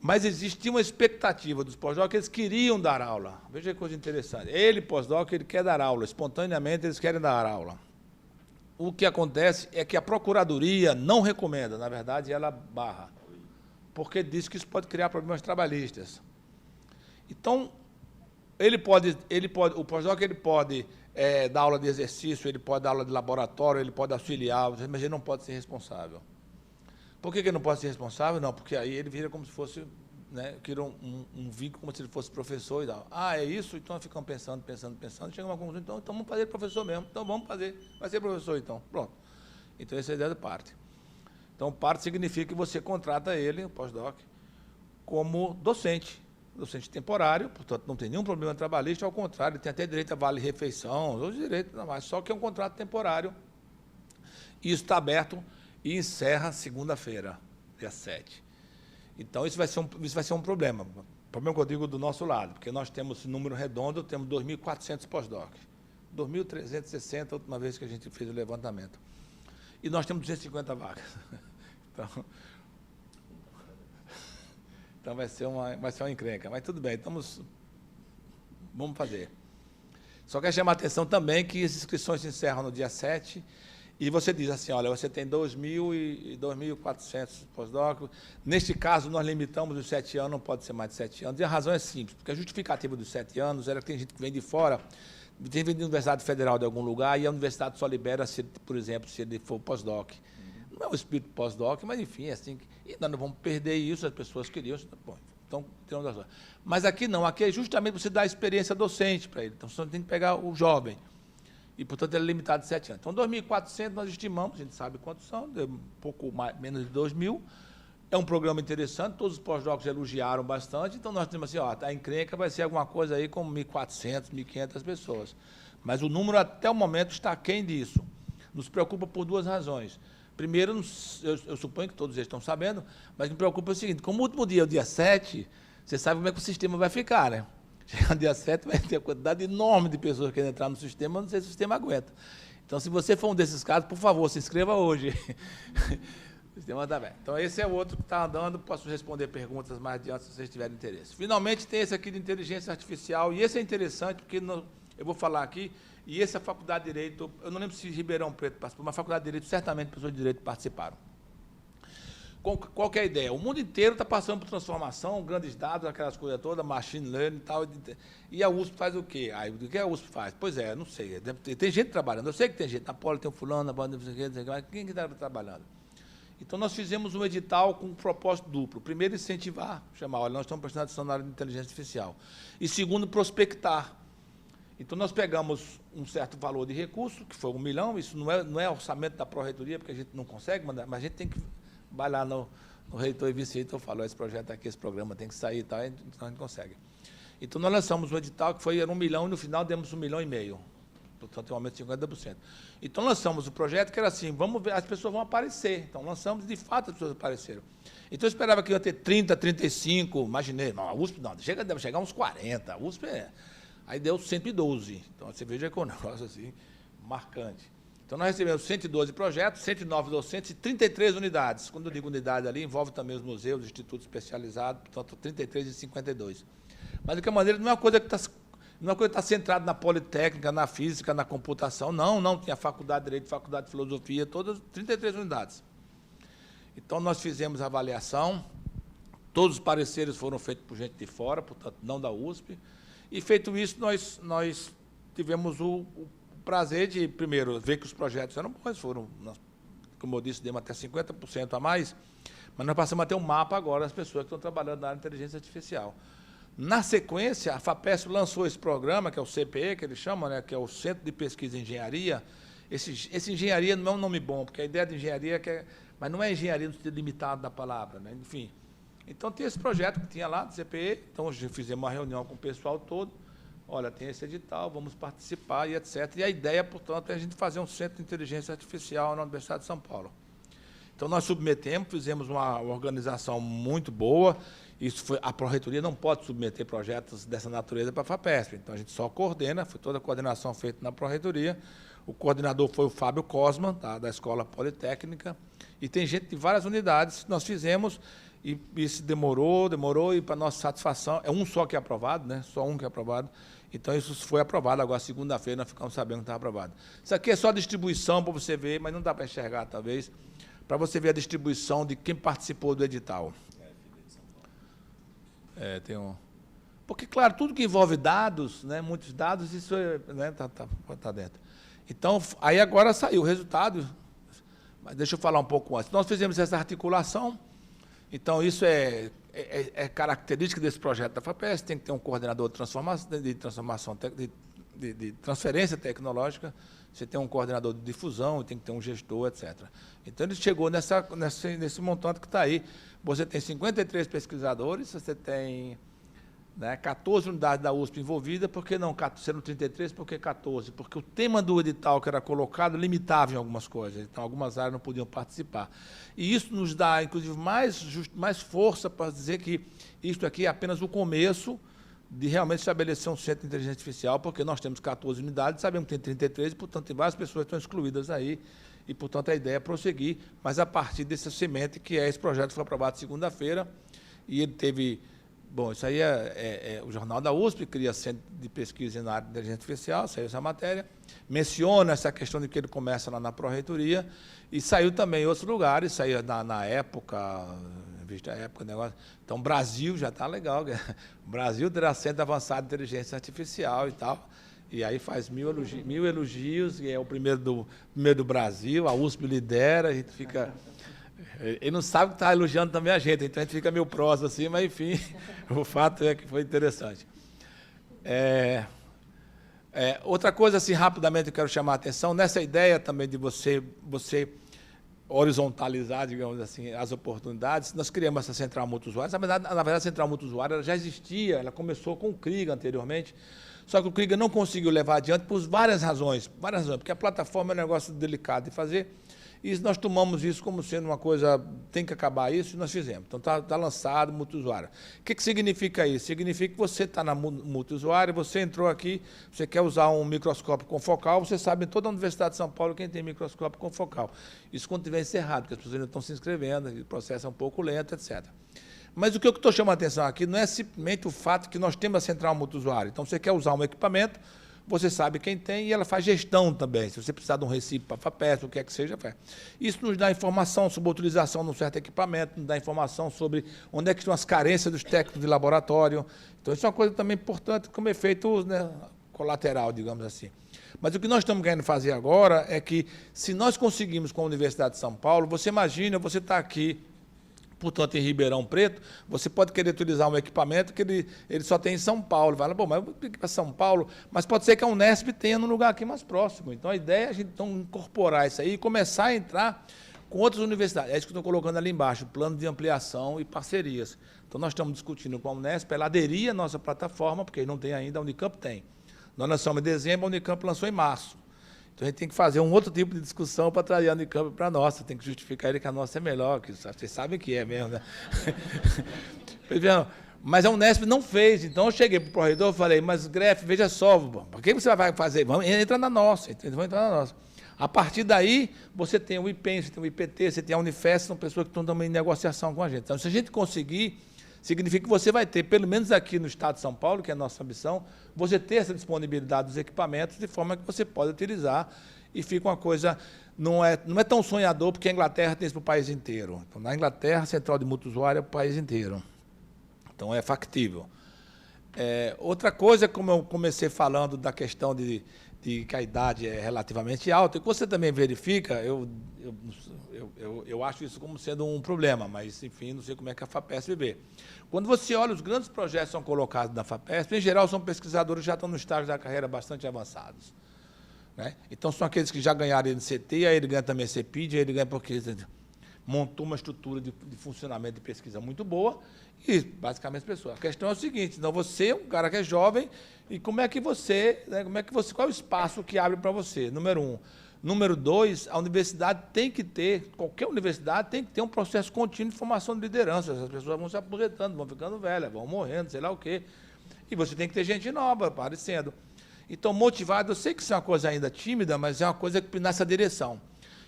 Mas existia uma expectativa dos pós-doc que eles queriam dar aula. Veja que coisa interessante. Ele, pós-doc, ele quer dar aula. Espontaneamente, eles querem dar aula. O que acontece é que a Procuradoria não recomenda, na verdade, ela barra. Porque diz que isso pode criar problemas trabalhistas. Então, o pós-doc ele pode dar aula de exercício, ele pode dar aula de laboratório, ele pode auxiliar, mas ele não pode ser responsável. Por que ele não pode ser responsável? Não, porque aí ele vira como se fosse, né, cria um vínculo como se ele fosse professor e tal. Ah, é isso? Então ficam pensando, chega uma conclusão, então vamos fazer professor mesmo, então vamos fazer, vai ser professor então, pronto. Então essa é a ideia da parte. Então parte significa que você contrata ele, o pós-doc, como docente temporário, portanto não tem nenhum problema trabalhista, ao contrário, ele tem até direito a vale-refeição, os direitos, não mais, só que é um contrato temporário, e isso está aberto e encerra segunda-feira, dia 7. Então, isso vai ser um problema. Problema que eu digo do nosso lado, porque nós temos esse número redondo, temos 2.400 pós-doc. 2.360, a última vez que a gente fez o levantamento. E nós temos 250 vagas. Então vai ser uma encrenca. Mas tudo bem, vamos fazer. Só quero chamar a atenção também que as inscrições se encerram no dia 7, e você diz assim, olha, você tem 2.000 e 2.400 pós-doc. Neste caso, nós limitamos os 7 anos, não pode ser mais de 7 anos. E a razão é simples, porque a justificativa dos 7 anos era que tem gente que vem de fora, tem vindo da Universidade Federal de algum lugar, e a universidade só libera, por exemplo, se ele for pós-doc. Não é o espírito pós-doc, mas, enfim, é assim. E nós não vamos perder isso, as pessoas queriam. Bom, então, tem razão. Mas aqui não, aqui é justamente você dar a experiência docente para ele. Então, você tem que pegar o jovem. E, portanto, ele é limitado de 7 anos. Então, 2.400 nós estimamos, a gente sabe quantos são, um pouco menos de 2.000. É um programa interessante, todos os pós-docs elogiaram bastante, então nós temos assim, ó, a encrenca vai ser alguma coisa aí como 1.400, 1.500 pessoas. Mas o número, até o momento, está aquém disso. Nos preocupa por duas razões. Primeiro, eu suponho que todos eles estão sabendo, mas me preocupa é o seguinte, como o último dia é o dia 7, você sabe como é que o sistema vai ficar, né? Chegar no dia 7, vai ter uma quantidade enorme de pessoas que querem entrar no sistema, não sei se o sistema aguenta. Então, se você for um desses casos, por favor, se inscreva hoje. O sistema está bem. Então, esse é o outro que está andando, posso responder perguntas mais adiante, se vocês tiverem interesse. Finalmente, tem esse aqui de inteligência artificial, e esse é interessante, porque eu vou falar aqui, e esse é a Faculdade de Direito, eu não lembro se Ribeirão Preto participou, mas a Faculdade de Direito, certamente, pessoas de Direito participaram. Qual que é a ideia? O mundo inteiro está passando por transformação, grandes dados, aquelas coisas todas, machine learning e tal. E a USP faz o quê? Aí, o que a USP faz? Pois é, não sei. Tem gente trabalhando. Eu sei que tem gente. Na Poli tem um fulano, na Poli tem não sei o quê, mas quem está trabalhando? Então, nós fizemos um edital com um propósito duplo. Primeiro, incentivar, chamar, olha, nós estamos prestando atenção na área de inteligência artificial. E segundo, prospectar. Então, nós pegamos um certo valor de recurso, que foi 1 milhão, isso não é orçamento da Pró-Reitoria, porque a gente não consegue mandar, mas a gente tem que vai lá no reitor e vice-reitor, falou, esse projeto aqui, esse programa tem que sair e tal, então a gente consegue. Então, nós lançamos um edital que era 1 milhão, e no final demos 1,5 milhão. Portanto, tem um aumento de 50%. Então, lançamos o projeto que era assim, vamos ver, as pessoas vão aparecer. Então, lançamos, de fato, as pessoas apareceram. Então, eu esperava que ia ter 30, 35, imaginei, não, a USP não, deve chegar uns 40, a USP Aí deu 112. Então, você veja que é um negócio assim, marcante. Então, nós recebemos 112 projetos, 109 docentes e 33 unidades. Quando eu digo unidade ali, envolve também os museus, os institutos especializados, portanto, 33 e 52. Mas, de qualquer maneira, não é uma coisa que está centrada na Politécnica, na Física, na computação. Não, tinha Faculdade de Direito, Faculdade de Filosofia, todas 33 unidades. Então, nós fizemos a avaliação, todos os pareceres foram feitos por gente de fora, portanto, não da USP. E, feito isso, nós tivemos o prazer de, primeiro, ver que os projetos eram bons, como eu disse, demos até 50% a mais, mas nós passamos a ter um mapa agora das pessoas que estão trabalhando na área de inteligência artificial. Na sequência, a FAPESP lançou esse programa, que é o CPE, que eles chamam, né, que é o Centro de Pesquisa em Engenharia. Esse engenharia não é um nome bom, porque a ideia de engenharia mas não é engenharia no sentido limitado da palavra, né? Enfim, Então, tem esse projeto que tinha lá do CPE, então fizemos uma reunião com o pessoal todo, olha, tem esse edital, vamos participar e etc. E a ideia, portanto, é a gente fazer um centro de inteligência artificial na Universidade de São Paulo. Então, nós submetemos, fizemos uma organização muito boa. A Pró-Reitoria não pode submeter projetos dessa natureza para a FAPESP. Então, a gente só coordena, foi toda a coordenação feita na Pró-Reitoria. O coordenador foi o Fábio Cosman, da Escola Politécnica. E tem gente de várias unidades que nós fizemos, e isso demorou, e, para nossa satisfação, é um só que é aprovado, né? Só um que é aprovado. Então, isso foi aprovado. Agora, segunda-feira, nós ficamos sabendo que estava aprovado. Isso aqui é só distribuição para você ver, mas não dá para enxergar, talvez, para você ver a distribuição de quem participou do edital. Tem um... Porque, claro, tudo que envolve dados, né, muitos dados, isso tá dentro. Então, aí agora saiu o resultado, mas deixa eu falar um pouco antes. Nós fizemos essa articulação, então isso é característica desse projeto da FAPESP, tem que ter um coordenador de transferência tecnológica, você tem um coordenador de difusão, tem que ter um gestor, etc. Então, ele chegou nesse montante que está aí. Você tem 53 pesquisadores, você tem, né, 14 unidades da USP envolvidas, por que não sendo 33, por que 14? Porque o tema do edital que era colocado limitava em algumas coisas, então algumas áreas não podiam participar. E isso nos dá, inclusive, mais força para dizer que isso aqui é apenas o começo de realmente estabelecer um centro de inteligência artificial, porque nós temos 14 unidades, sabemos que tem 33, e, portanto, tem várias pessoas que estão excluídas aí, e, portanto, a ideia é prosseguir, mas a partir dessa semente, que é esse projeto que foi aprovado segunda-feira, e ele teve... Bom, isso aí é o Jornal da USP, cria centro de pesquisa na área de inteligência artificial, saiu essa matéria, menciona essa questão de que ele começa lá na Pró-Reitoria, e saiu também em outros lugares, saiu na época, vista a época, negócio. Então, Brasil já está legal, o Brasil terá centro avançado de inteligência artificial e tal, e aí faz mil elogios, e é o primeiro do Brasil, a USP lidera, a gente fica... Ele não sabe que está elogiando também a gente, então a gente fica meio próximo assim, mas, enfim, o fato é que foi interessante. Outra coisa, assim, rapidamente, eu quero chamar a atenção, nessa ideia também de você horizontalizar, digamos assim, as oportunidades, nós criamos essa central multiusuário. Na verdade, a central multiusuário ela já existia, ela começou com o CRIGA anteriormente, só que o CRIGA não conseguiu levar adiante por várias razões, porque a plataforma é um negócio delicado de fazer, e nós tomamos isso como sendo uma coisa, tem que acabar isso, e nós fizemos. Então, está lançado multiusuário. O que significa isso? Significa que você está na multiusuário, você entrou aqui, você quer usar um microscópio confocal, você sabe em toda a Universidade de São Paulo quem tem microscópio confocal. Isso quando tiver encerrado, porque as pessoas ainda estão se inscrevendo, o processo é um pouco lento, etc. Mas o que eu estou chamando a atenção aqui não é simplesmente o fato que nós temos a central multiusuário. Então, você quer usar um equipamento, você sabe quem tem e ela faz gestão também. Se você precisar de um recibo para a FAPESP, o que é que seja, faz. Isso nos dá informação sobre a utilização de um certo equipamento, nos dá informação sobre onde é que estão as carências dos técnicos de laboratório. Então, isso é uma coisa também importante como efeito, né, colateral, digamos assim. Mas o que nós estamos querendo fazer agora é que, se nós conseguimos com a Universidade de São Paulo, você imagina, você está aqui, portanto, em Ribeirão Preto, você pode querer utilizar um equipamento que ele só tem em São Paulo. Vai lá, bom, mas eu vou para São Paulo, mas pode ser que a Unesp tenha num lugar aqui mais próximo. Então, a ideia é a gente então, incorporar isso aí e começar a entrar com outras universidades. É isso que eu estou colocando ali embaixo, plano de ampliação e parcerias. Então, nós estamos discutindo com a Unesp, ela aderir à nossa plataforma, porque não tem ainda, a Unicamp tem. Nós lançamos em dezembro, a Unicamp lançou em março. Então, a gente tem que fazer um outro tipo de discussão para trazer a Unicamp para a nossa. Tem que justificar ele que a nossa é melhor, que vocês sabem que é mesmo, né? Mas a Unesp não fez. Então, eu cheguei para o Pró-Reitor e falei, mas, Greff, veja só, por que você vai fazer? Vamos entrar na nossa. Vamos entrar na nossa. A partir daí, você tem o IPEM, você tem o IPT, você tem a Unifesp, são pessoas que estão também em negociação com a gente. Então, se a gente conseguir, significa que você vai ter, pelo menos aqui no Estado de São Paulo, que é a nossa ambição, você ter essa disponibilidade dos equipamentos de forma que você pode utilizar e fica uma coisa, não é tão sonhador, porque a Inglaterra tem isso para o país inteiro. Então, na Inglaterra, a central de multiusuário é para o país inteiro. Então, é factível. Outra coisa, como eu comecei falando da questão de que a idade é relativamente alta, e que você também verifica, eu acho isso como sendo um problema, mas, enfim, não sei como é que a FAPESP vê. Quando você olha, os grandes projetos que são colocados na FAPESP, em geral, são pesquisadores que já estão no estágio da carreira bastante avançados. Né? Então, são aqueles que já ganharam NCT, aí ele ganha também CEPID, aí ele ganha porque... montou uma estrutura de funcionamento de pesquisa muito boa e, basicamente, pessoas. A questão é o seguinte, então você é um cara que é jovem e como é que você, qual é o espaço que abre para você? Número 1. Número 2, a universidade tem que ter, qualquer universidade tem que ter um processo contínuo de formação de liderança. As pessoas vão se aposentando, vão ficando velhas, vão morrendo, sei lá o quê. E você tem que ter gente nova aparecendo. Então, motivado, eu sei que isso é uma coisa ainda tímida, mas é uma coisa que nessa direção.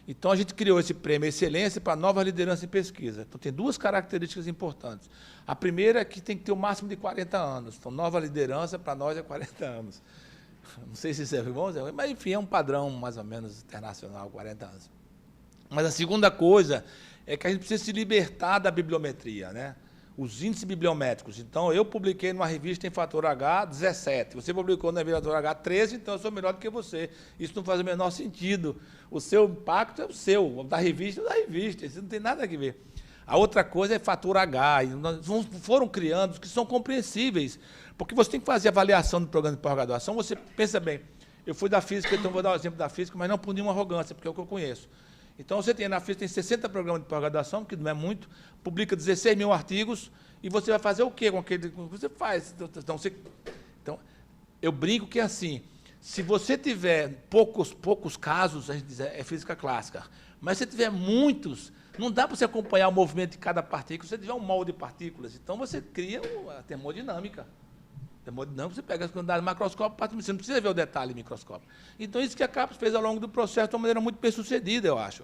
Então, a gente criou esse prêmio Excelência para nova liderança em pesquisa. Então, tem 2 características importantes. A primeira é que tem que ter o máximo de 40 anos. Então, nova liderança para nós é 40 anos. Não sei se isso é bom, mas, enfim, é um padrão mais ou menos internacional, 40 anos. Mas a segunda coisa é que a gente precisa se libertar da bibliometria, né? Os índices bibliométricos. Então, eu publiquei numa revista em fator H 17. Você publicou na fator H 13, então eu sou melhor do que você. Isso não faz o menor sentido. O seu impacto é o seu, o da revista é o da revista. Isso não tem nada a ver. A outra coisa é fator H. E nós foram criando os que são compreensíveis. Porque você tem que fazer avaliação do programa de pós-graduação. Você pensa bem, eu fui da física, então vou dar o exemplo da física, mas não por nenhuma arrogância, porque é o que eu conheço. Então, você tem na física, tem 60 programas de pós-graduação, que não é muito, publica 16 mil artigos, e você vai fazer o quê com aquele que você faz? Então, eu brinco que é assim, se você tiver poucos casos, a gente diz, é física clássica, mas se tiver muitos, não dá para você acompanhar o movimento de cada partícula, se você tiver um molde de partículas, então você cria a termodinâmica. Termodinâmica, você pega as quantidades macroscópicas, você não precisa ver o detalhe microscópico. Então, isso que a CAPES fez ao longo do processo de uma maneira muito bem-sucedida, eu acho.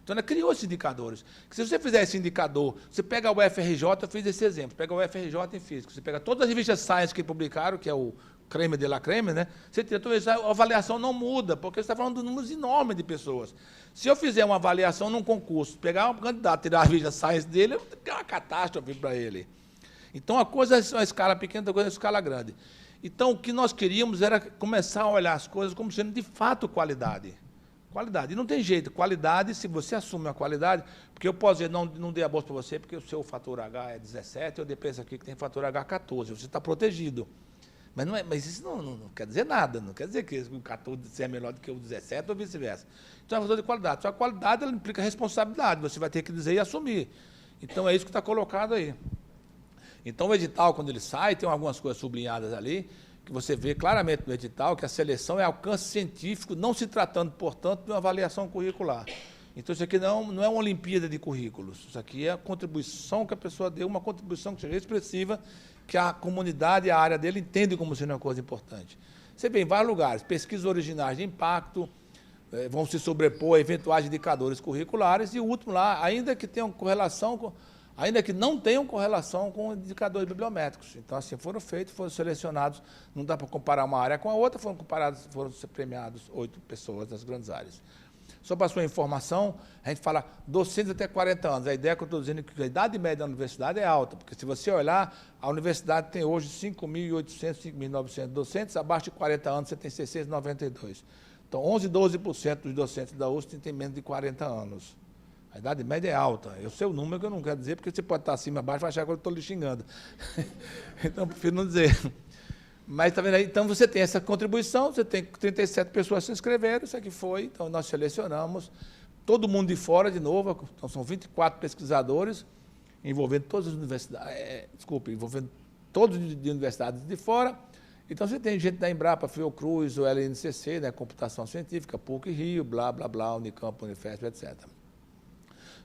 Então, ela criou esses indicadores. Que se você fizer esse indicador, você pega o UFRJ, eu fiz esse exemplo, pega o UFRJ em física, você pega todas as revistas Science que publicaram, que é o Creme de la Creme, né? Você tira toda isso, a avaliação não muda, porque você está falando de números enormes de pessoas. Se eu fizer uma avaliação num concurso, pegar um candidato, tirar a revista Science dele, é uma catástrofe para ele. Então, a coisa é uma escala pequena, outra coisa é uma escala grande. Então, o que nós queríamos era começar a olhar as coisas como sendo, de fato, qualidade. Qualidade. E não tem jeito. Qualidade, se você assume a qualidade, porque eu posso dizer, não dei a bolsa para você, porque o seu fator H é 17, eu penso aqui que tem fator H 14, você está protegido. Mas isso não quer dizer nada, não quer dizer que o 14 é melhor do que o 17 ou vice-versa. Então, é um fator de qualidade. Só que a qualidade ela implica responsabilidade, você vai ter que dizer e assumir. Então, é isso que está colocado aí. Então, o edital, quando ele sai, tem algumas coisas sublinhadas ali, que você vê claramente no edital que a seleção é alcance científico, não se tratando, portanto, de uma avaliação curricular. Então, isso aqui não é uma Olimpíada de currículos, isso aqui é a contribuição que a pessoa deu, uma contribuição que seja expressiva, que a comunidade e a área dele entendem como sendo uma coisa importante. Você vê em vários lugares, pesquisas originais de impacto, vão se sobrepor a eventuais indicadores curriculares, e o último lá, ainda que tenham correlação ainda que não tenham correlação com indicadores bibliométricos. Então, assim, foram selecionados, não dá para comparar uma área com a outra, foram premiados 8 pessoas das grandes áreas. Só para a sua informação, a gente fala docentes até 40 anos. A ideia que eu estou dizendo é que a idade média da universidade é alta, porque se você olhar, a universidade tem hoje 5.800, 5.900 docentes, abaixo de 40 anos você tem 692. Então, 11, 12% dos docentes da USP têm menos de 40 anos. A idade média é alta. Eu sei o número que eu não quero dizer, porque você pode estar acima, abaixo, vai achar que eu estou lhe xingando. Então, prefiro não dizer. Mas, está vendo aí? Então, você tem essa contribuição, você tem 37 pessoas que se inscreveram, isso aqui foi, então nós selecionamos todo mundo de fora, de novo, então são 24 pesquisadores, envolvendo todas as universidades, envolvendo todas as universidades de fora. Então, você tem gente da Embrapa, Fiocruz, o LNCC, né, Computação Científica, PUC Rio, blá, blá, blá, Unicamp, Unifesp, etc.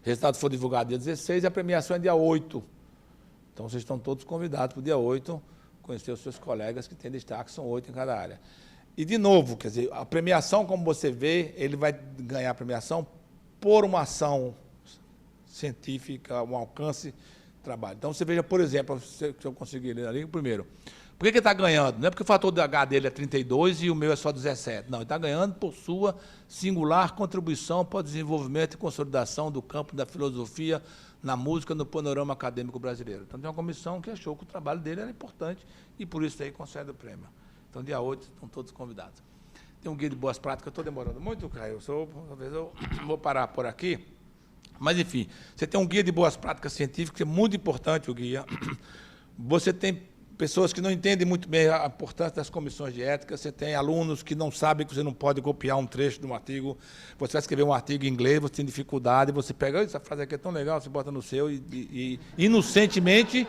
O resultado foi divulgado dia 16 e a premiação é dia 8. Então, vocês estão todos convidados para o dia 8, conhecer os seus colegas que têm destaque, são 8 em cada área. E, de novo, quer dizer, a premiação, como você vê, ele vai ganhar a premiação por uma ação científica, um alcance, trabalho. Então, você veja, por exemplo, se eu conseguir ler ali, primeiro, por que ele está ganhando? Não é porque o fator de H dele é 32 e o meu é só 17. Não, ele está ganhando por sua singular contribuição para o desenvolvimento e consolidação do campo da filosofia na música, no panorama acadêmico brasileiro. Então, tem uma comissão que achou que o trabalho dele era importante e, por isso, aí concede o prêmio. Então, dia 8, estão todos convidados. Tem um guia de boas práticas, eu estou demorando muito, Caio, talvez eu vou parar por aqui. Mas, enfim, você tem um guia de boas práticas científicas, que é muito importante o guia. Você tem pessoas que não entendem muito bem a importância das comissões de ética, você tem alunos que não sabem que você não pode copiar um trecho de um artigo, você vai escrever um artigo em inglês, você tem dificuldade, você pega, essa frase aqui é tão legal, você bota no seu e inocentemente,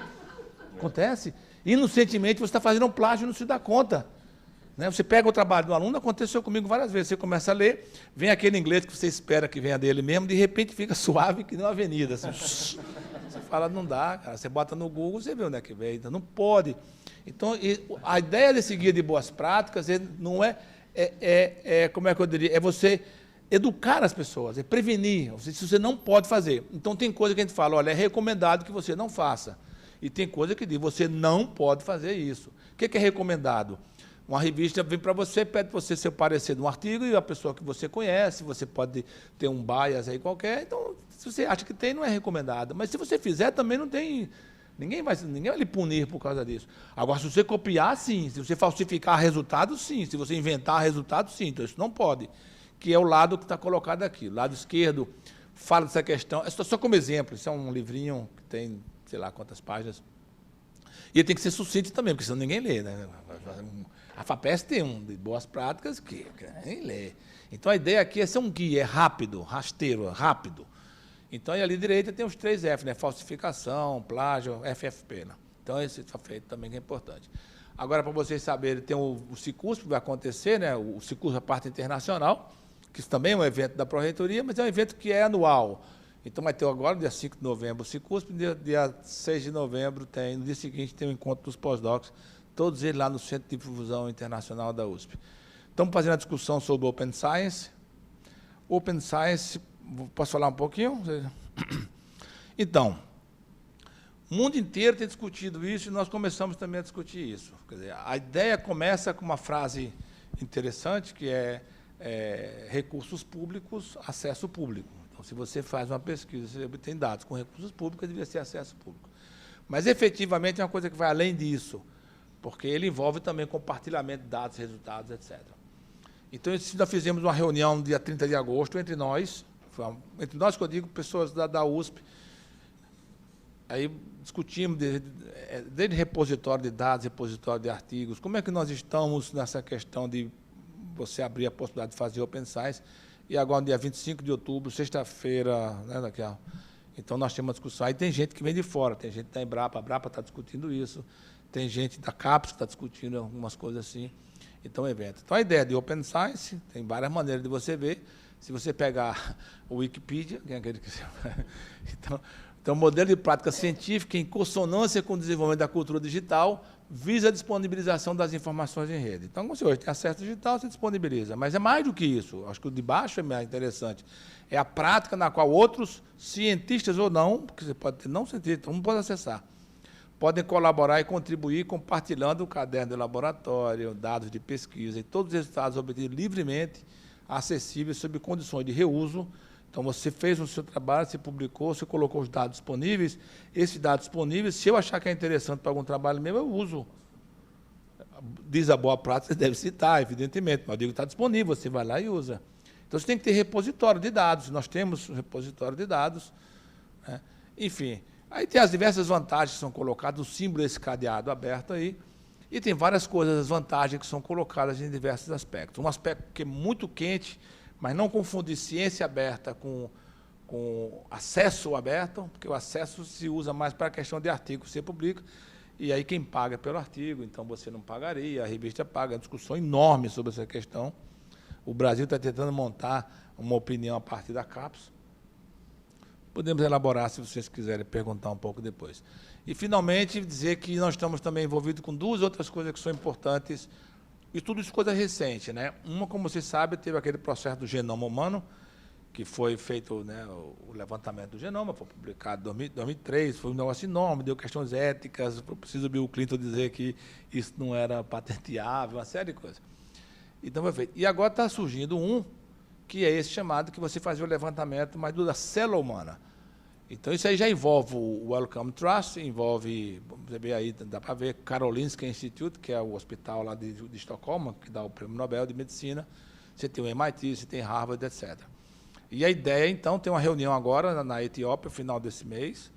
acontece, inocentemente você está fazendo um plágio e não se dá conta. Né? Você pega o trabalho do aluno, aconteceu comigo várias vezes, você começa a ler, vem aquele inglês que você espera que venha dele mesmo, de repente fica suave que nem uma avenida, assim, você fala, não dá, cara. Você bota no Google, você vê onde é que vem. Então, não pode. Então, a ideia desse guia de boas práticas não como é que eu diria? É você educar as pessoas, é prevenir. Se você não pode fazer. Então, tem coisa que a gente fala, olha, é recomendado que você não faça. E tem coisa que diz, você não pode fazer isso. O que é recomendado? Uma revista vem para você, pede para você seu parecer de um artigo, e a pessoa que você conhece, você pode ter um bias aí qualquer, então, se você acha que tem, não é recomendado. Mas se você fizer, também não tem... Ninguém vai lhe punir por causa disso. Agora, se você copiar, sim. Se você falsificar resultado, sim. Se você inventar resultado, sim. Então, isso não pode. Que é o lado que está colocado aqui. O lado esquerdo fala dessa questão. É só como exemplo. Isso é um livrinho que tem, sei lá, quantas páginas. E ele tem que ser sucinto também, porque senão ninguém lê, né? A FAPESP tem um de boas práticas que ninguém lê. Então, a ideia aqui é ser um guia, é rápido, rasteiro, rápido. Então, e ali à direita tem os 3 F, né? Falsificação, plágio, FFP. Né? Então, esse está feito também, que é importante. Agora, para vocês saberem, tem o Cicusp, que vai acontecer, né? O Cicusp, a parte internacional, que isso também é um evento da Pró-Reitoria, mas é um evento que é anual. Então, vai ter agora, dia 5 de novembro, o Cicusp, dia 6 de novembro, no dia seguinte, tem o encontro dos pós-docs, todos eles lá no Centro de Difusão Internacional da USP. Estamos fazendo a discussão sobre Open Science. Open Science... Posso falar um pouquinho? Então, o mundo inteiro tem discutido isso e nós começamos também a discutir isso. Quer dizer, a ideia começa com uma frase interessante, que é recursos públicos, acesso público. Então, se você faz uma pesquisa, você obtém dados com recursos públicos, devia ser acesso público. Mas, efetivamente, é uma coisa que vai além disso, porque ele envolve também compartilhamento de dados, resultados, etc. Então, nós fizemos uma reunião no dia 30 de agosto entre nós, que eu digo, pessoas da USP, aí discutimos desde repositório de dados, repositório de artigos, como é que nós estamos nessa questão de você abrir a possibilidade de fazer Open Science, e agora, no dia 25 de outubro, sexta-feira, né, então nós temos uma discussão, aí tem gente que vem de fora, tem gente da Embrapa, a Embrapa está discutindo isso, tem gente da CAPES que está discutindo algumas coisas assim, então, evento. Então, a ideia de Open Science, tem várias maneiras de você ver. Se você pegar o Wikipedia, quem é aquele que... Então, o modelo de prática científica, em consonância com o desenvolvimento da cultura digital, visa a disponibilização das informações em rede. Então, como você hoje tem acesso digital, você disponibiliza. Mas é mais do que isso. Acho que o de baixo é mais interessante. É a prática na qual outros, cientistas ou não, porque você pode ter não cientistas, todo mundo pode acessar, podem colaborar e contribuir compartilhando o caderno de laboratório, dados de pesquisa e todos os resultados obtidos livremente, acessíveis sob condições de reuso. Então, você fez o seu trabalho, você publicou, você colocou os dados disponíveis. Esses dados disponíveis, se eu achar que é interessante para algum trabalho meu, eu uso. Diz a boa prática, você deve citar, evidentemente, mas eu digo que está disponível, você vai lá e usa. Então, você tem que ter repositório de dados. Nós temos um repositório de dados. Né? Enfim, aí tem as diversas vantagens que são colocadas, o símbolo desse cadeado aberto aí. E tem várias coisas, as vantagens que são colocadas em diversos aspectos. Um aspecto que é muito quente, mas não confundir ciência aberta com acesso aberto, porque o acesso se usa mais para a questão de artigo que você publica, e aí quem paga pelo artigo, então você não pagaria, a revista paga, é uma discussão enorme sobre essa questão. O Brasil está tentando montar uma opinião a partir da CAPES. Podemos elaborar, se vocês quiserem perguntar um pouco depois. E, finalmente, dizer que nós estamos também envolvidos com 2 outras coisas que são importantes, e tudo isso coisa recente, né? Uma, como vocês sabem, teve aquele processo do genoma humano, que foi feito, né, o levantamento do genoma, foi publicado em 2003, foi um negócio enorme, deu questões éticas, foi preciso o Bill Clinton dizer que isso não era patenteável, uma série de coisas. Então, foi feito. E agora está surgindo um, que é esse chamado, que você fazia o levantamento, mas da célula humana. Então, isso aí já envolve o Wellcome Trust, envolve, você vê aí, dá para ver, Karolinska Institute, que é o hospital lá de Estocolmo, que dá o Prêmio Nobel de Medicina, você tem o MIT, você tem Harvard, etc. E a ideia, então, tem uma reunião agora na Etiópia, no final desse mês,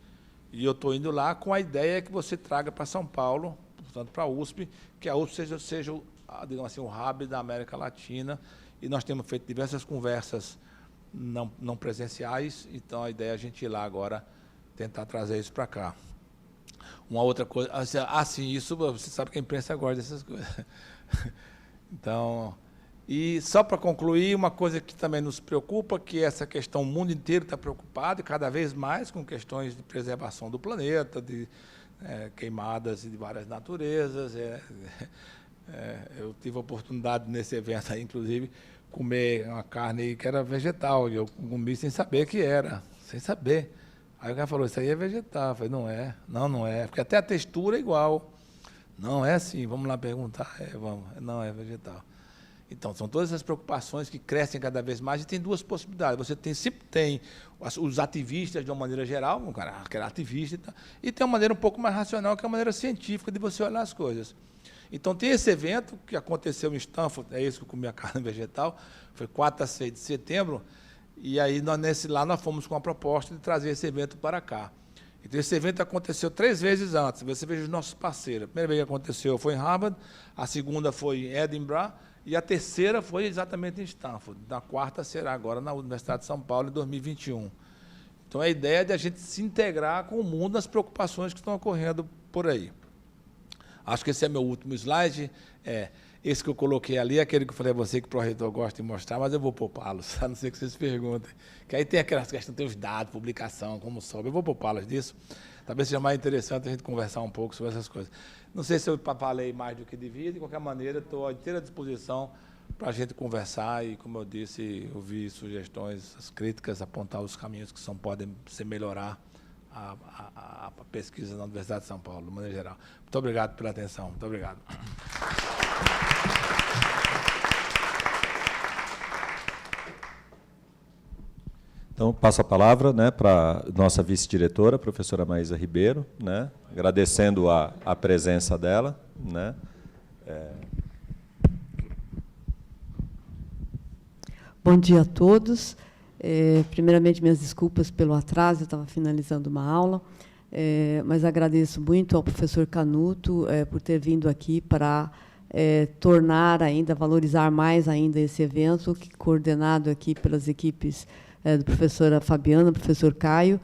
e eu estou indo lá com a ideia que você traga para São Paulo, tanto para a USP, que a USP seja digamos assim, o hub da América Latina, e nós temos feito diversas conversas não presenciais, então a ideia é a gente ir lá agora tentar trazer isso para cá. Uma outra coisa, sim, isso você sabe que a imprensa gosta dessas coisas. Então, e só para concluir, uma coisa que também nos preocupa, que essa questão, o mundo inteiro está preocupado, e cada vez mais com questões de preservação do planeta, de queimadas de várias naturezas. Eu tive a oportunidade nesse evento aí, inclusive, comer uma carne que era vegetal, e eu comi sem saber que era, sem saber. Aí o cara falou, isso aí é vegetal. Eu falei, não é. Não é, porque até a textura é igual. Não é assim, vamos lá perguntar. Vamos. Não, é vegetal. Então, são todas essas preocupações que crescem cada vez mais, e tem duas possibilidades. Você sempre tem os ativistas, de uma maneira geral, um cara que era ativista, e tem uma maneira um pouco mais racional, que é a maneira científica de você olhar as coisas. Então, tem esse evento que aconteceu em Stanford, é isso que eu comi a carne vegetal, foi 4 a 6 de setembro, e aí nós fomos com a proposta de trazer esse evento para cá. Então, esse evento aconteceu 3 vezes antes, você veja os nossos parceiros. A primeira vez que aconteceu foi em Harvard, a segunda foi em Edinburgh, e a terceira foi exatamente em Stanford. Na quarta será agora na Universidade de São Paulo, em 2021. Então, a ideia é de a gente se integrar com o mundo nas preocupações que estão ocorrendo por aí. Acho que esse é meu último slide. Esse que eu coloquei ali, aquele que eu falei a você que o pró-reitor gosta de mostrar, mas eu vou poupá-los, a não ser que vocês perguntem. Que aí tem aquelas questões, tem os dados, publicação, como sobe, eu vou poupá-los disso. Talvez seja mais interessante a gente conversar um pouco sobre essas coisas. Não sei se eu falei mais do que devia, de qualquer maneira, estou à inteira disposição para a gente conversar e, como eu disse, ouvir sugestões, as críticas, apontar os caminhos que podem se melhorar a pesquisa na Universidade de São Paulo, de maneira geral. Muito obrigado pela atenção. Muito obrigado. Então, passo a palavra, né, para nossa vice-diretora, a professora Maísa Ribeiro, né, agradecendo a presença dela. Né. Bom dia a todos. Primeiramente, minhas desculpas pelo atraso, eu estava finalizando uma aula, mas agradeço muito ao professor Canuto por ter vindo aqui para tornar ainda, valorizar mais ainda esse evento, coordenado aqui pelas equipes do professora Fabiana, do professor Caio,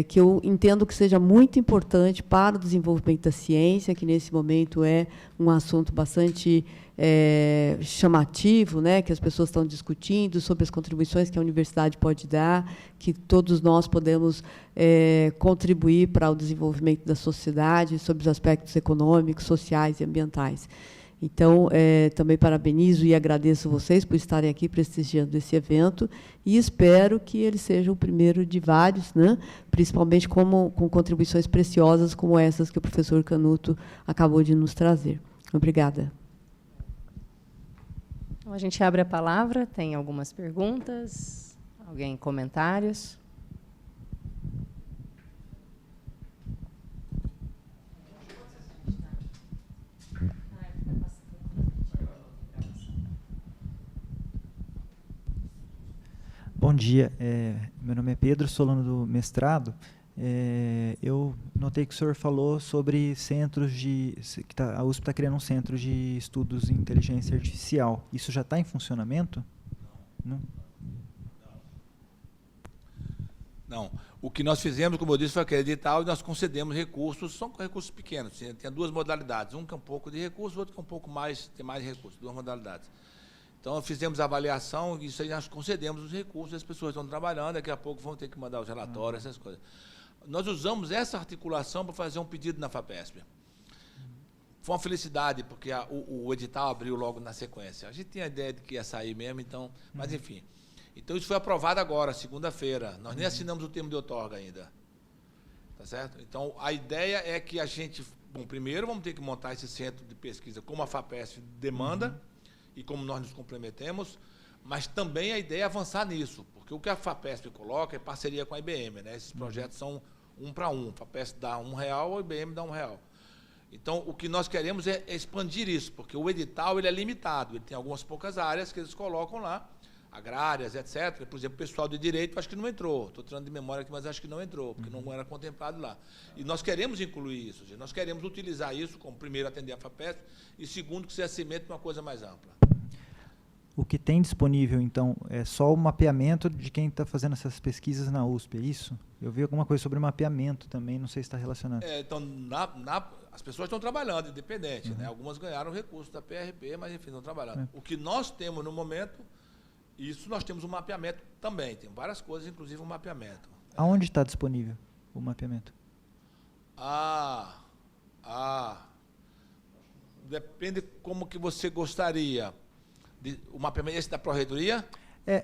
que eu entendo que seja muito importante para o desenvolvimento da ciência, que nesse momento é um assunto bastante chamativo, né, que as pessoas estão discutindo sobre as contribuições que a universidade pode dar, que todos nós podemos contribuir para o desenvolvimento da sociedade, sobre os aspectos econômicos, sociais e ambientais. Então, também parabenizo e agradeço vocês por estarem aqui prestigiando esse evento, e espero que ele seja o primeiro de vários, né? Principalmente com contribuições preciosas como essas que o professor Canuto acabou de nos trazer. Obrigada. Então, a gente abre a palavra, tem algumas perguntas, alguém comentários? Bom dia, meu nome é Pedro, sou aluno do mestrado. Eu notei que o senhor falou sobre centros a USP está criando um centro de estudos em inteligência artificial. Isso já está em funcionamento? Não. Não. O que nós fizemos, como eu disse, foi aquele edital, e nós concedemos recursos, são recursos pequenos, tem 2 modalidades, um que é um pouco de recurso, outro que é um pouco mais, tem mais recursos, 2 modalidades. Então, fizemos a avaliação, e isso aí nós concedemos os recursos, as pessoas estão trabalhando, daqui a pouco vão ter que mandar os relatórios, essas coisas. Nós usamos essa articulação para fazer um pedido na FAPESP. Foi uma felicidade, porque o edital abriu logo na sequência. A gente tinha a ideia de que ia sair mesmo, então, mas enfim. Então, isso foi aprovado agora, segunda-feira. Nós nem assinamos o termo de outorga ainda. Tá certo? Então, a ideia é que a gente, bom, primeiro vamos ter que montar esse centro de pesquisa como a FAPESP demanda, e como nós nos comprometemos, mas também a ideia é avançar nisso, porque o que a FAPESP coloca é parceria com a IBM, né? Esses projetos são 1 para 1, a FAPESP dá R$1, a IBM dá R$1. Então, o que nós queremos é expandir isso, porque o edital ele é limitado, ele tem algumas poucas áreas que eles colocam lá, agrárias, etc. Por exemplo, o pessoal de direito, acho que não entrou. Estou tirando de memória aqui, mas acho que não entrou, porque não era contemplado lá. E nós queremos incluir isso, nós queremos utilizar isso como, primeiro, atender a FAPESP, e segundo, que se assemente uma coisa mais ampla. O que tem disponível, então, é só o mapeamento de quem está fazendo essas pesquisas na USP, é isso? Eu vi alguma coisa sobre mapeamento também, não sei se está relacionado. Então, as pessoas estão trabalhando, independente, né? Algumas ganharam recursos da PRP, mas, enfim, estão trabalhando. O que nós temos no momento, isso nós temos um mapeamento também, tem várias coisas, inclusive um mapeamento. Aonde está disponível o mapeamento? Depende como que você gostaria. O mapeamento esse da Pró-Reitoria?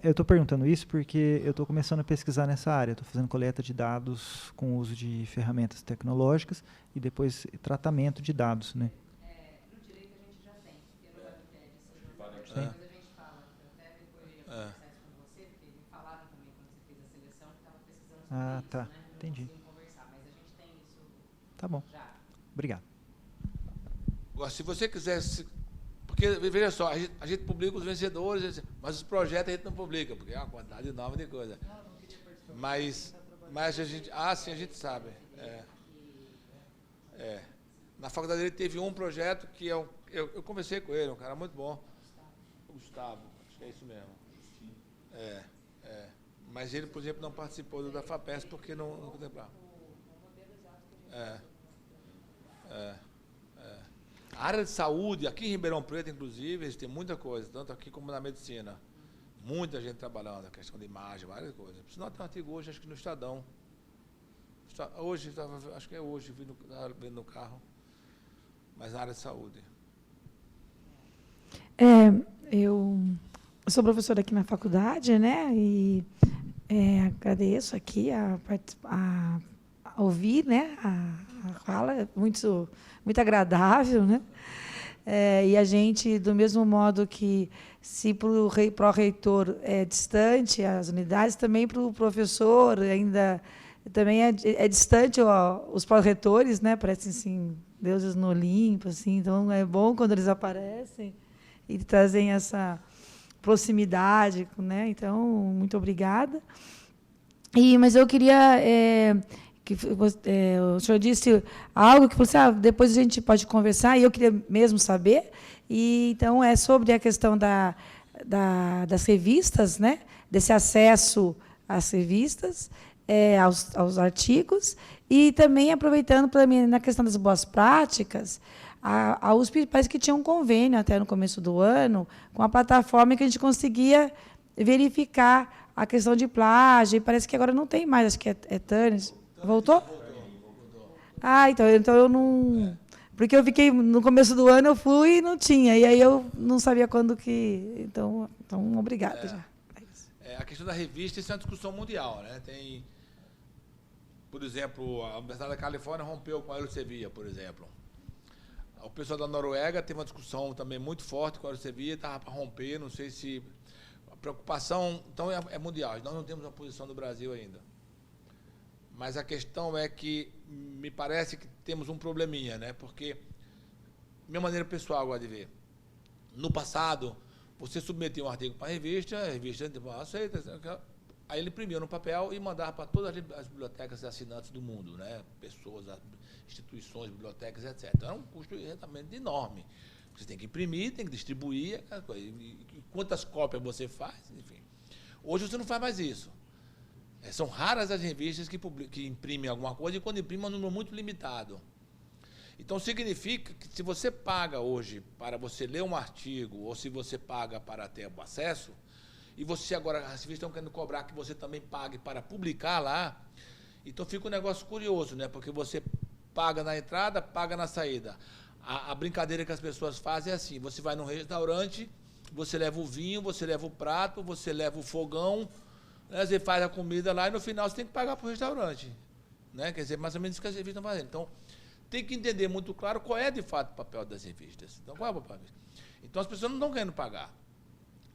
Eu estou perguntando isso porque eu estou começando a pesquisar nessa área. Estou fazendo coleta de dados com uso de ferramentas tecnológicas e depois tratamento de dados, né? No direito a gente já tem, pelo WPED, depois a gente fala, até depois eu ia conversar isso com você, porque me falaram também quando você fez a seleção que estava pesquisando sobre isso, tá, né? entendi. Não conseguimos conversar, mas a gente tem isso Tá bom, já. obrigado. Agora, se você quiser... Porque, veja só, a gente publica os vencedores, mas os projetos a gente não publica, porque é uma quantidade enorme de coisa. Mas a gente... sim, a gente sabe. Na faculdade dele teve um projeto que eu conversei com ele, um cara muito bom. O Gustavo, acho que é isso mesmo. Mas ele, por exemplo, não participou da FAPESP porque não contemplava. A área de saúde, aqui em Ribeirão Preto, inclusive, eles têm muita coisa, tanto aqui como na medicina. Muita gente trabalhando, a questão de imagem, várias coisas. Por sinal, tem um artigo hoje, acho que no Estadão. Hoje, acho que é hoje, estava vendo no carro. Mas na área de saúde. Eu sou professora aqui na faculdade, né? E agradeço aqui a ouvir, né? A fala é muito agradável, né? E a gente, do mesmo modo que, se para o pró-reitor é distante as unidades, também para o professor ainda também é distante os pró-reitores, né? Parecem assim, deuses no Olimpo, assim. Então é bom quando eles aparecem e trazem essa proximidade, né? Então, muito obrigada. Mas eu queria que o senhor disse algo que falou assim, depois a gente pode conversar, e eu queria mesmo saber. E então é sobre a questão das revistas, né? Desse acesso às revistas, aos artigos, e também aproveitando para mim na questão das boas práticas. A USP parece que tinha um convênio até no começo do ano com a plataforma que a gente conseguia verificar a questão de plágio, e parece que agora não tem mais, acho que é Turner. Voltou? Então eu não... Porque eu fiquei, no começo do ano eu fui e não tinha, e aí eu não sabia quando que... Então obrigada já. A questão da revista, isso é uma discussão mundial, né? Tem, por exemplo, a Universidade da Califórnia rompeu com a Elsevier, por exemplo. O pessoal da Noruega teve uma discussão também muito forte com a Elsevier, estava para romper, não sei se... A preocupação, então, é mundial. Nós não temos uma posição no Brasil ainda. Mas a questão é que me parece que temos um probleminha, né? Porque, minha maneira pessoal, agora de ver, no passado, você submetia um artigo para a revista aceita, aí ele imprimia no papel e mandava para todas as bibliotecas e assinantes do mundo, né? Pessoas, instituições, bibliotecas, etc. Então, era um custo realmente enorme. Você tem que imprimir, tem que distribuir, e quantas cópias você faz, enfim. Hoje você não faz mais isso. São raras as revistas que imprimem alguma coisa, e quando imprimem é um número muito limitado. Então, significa que se você paga hoje para você ler um artigo, ou se você paga para ter o acesso, e você agora, as revistas estão querendo cobrar que você também pague para publicar lá, então fica um negócio curioso, né? Porque você paga na entrada, paga na saída. A brincadeira que as pessoas fazem é assim, você vai num restaurante, você leva o vinho, você leva o prato, você leva o fogão, né? Você faz a comida lá e no final você tem que pagar para o restaurante, né? Quer dizer, mais ou menos isso que as revistas estão fazendo. Então, tem que entender muito claro qual é, de fato, o papel das revistas. Então, qual é o papel das revistas? Então, as pessoas não estão querendo pagar.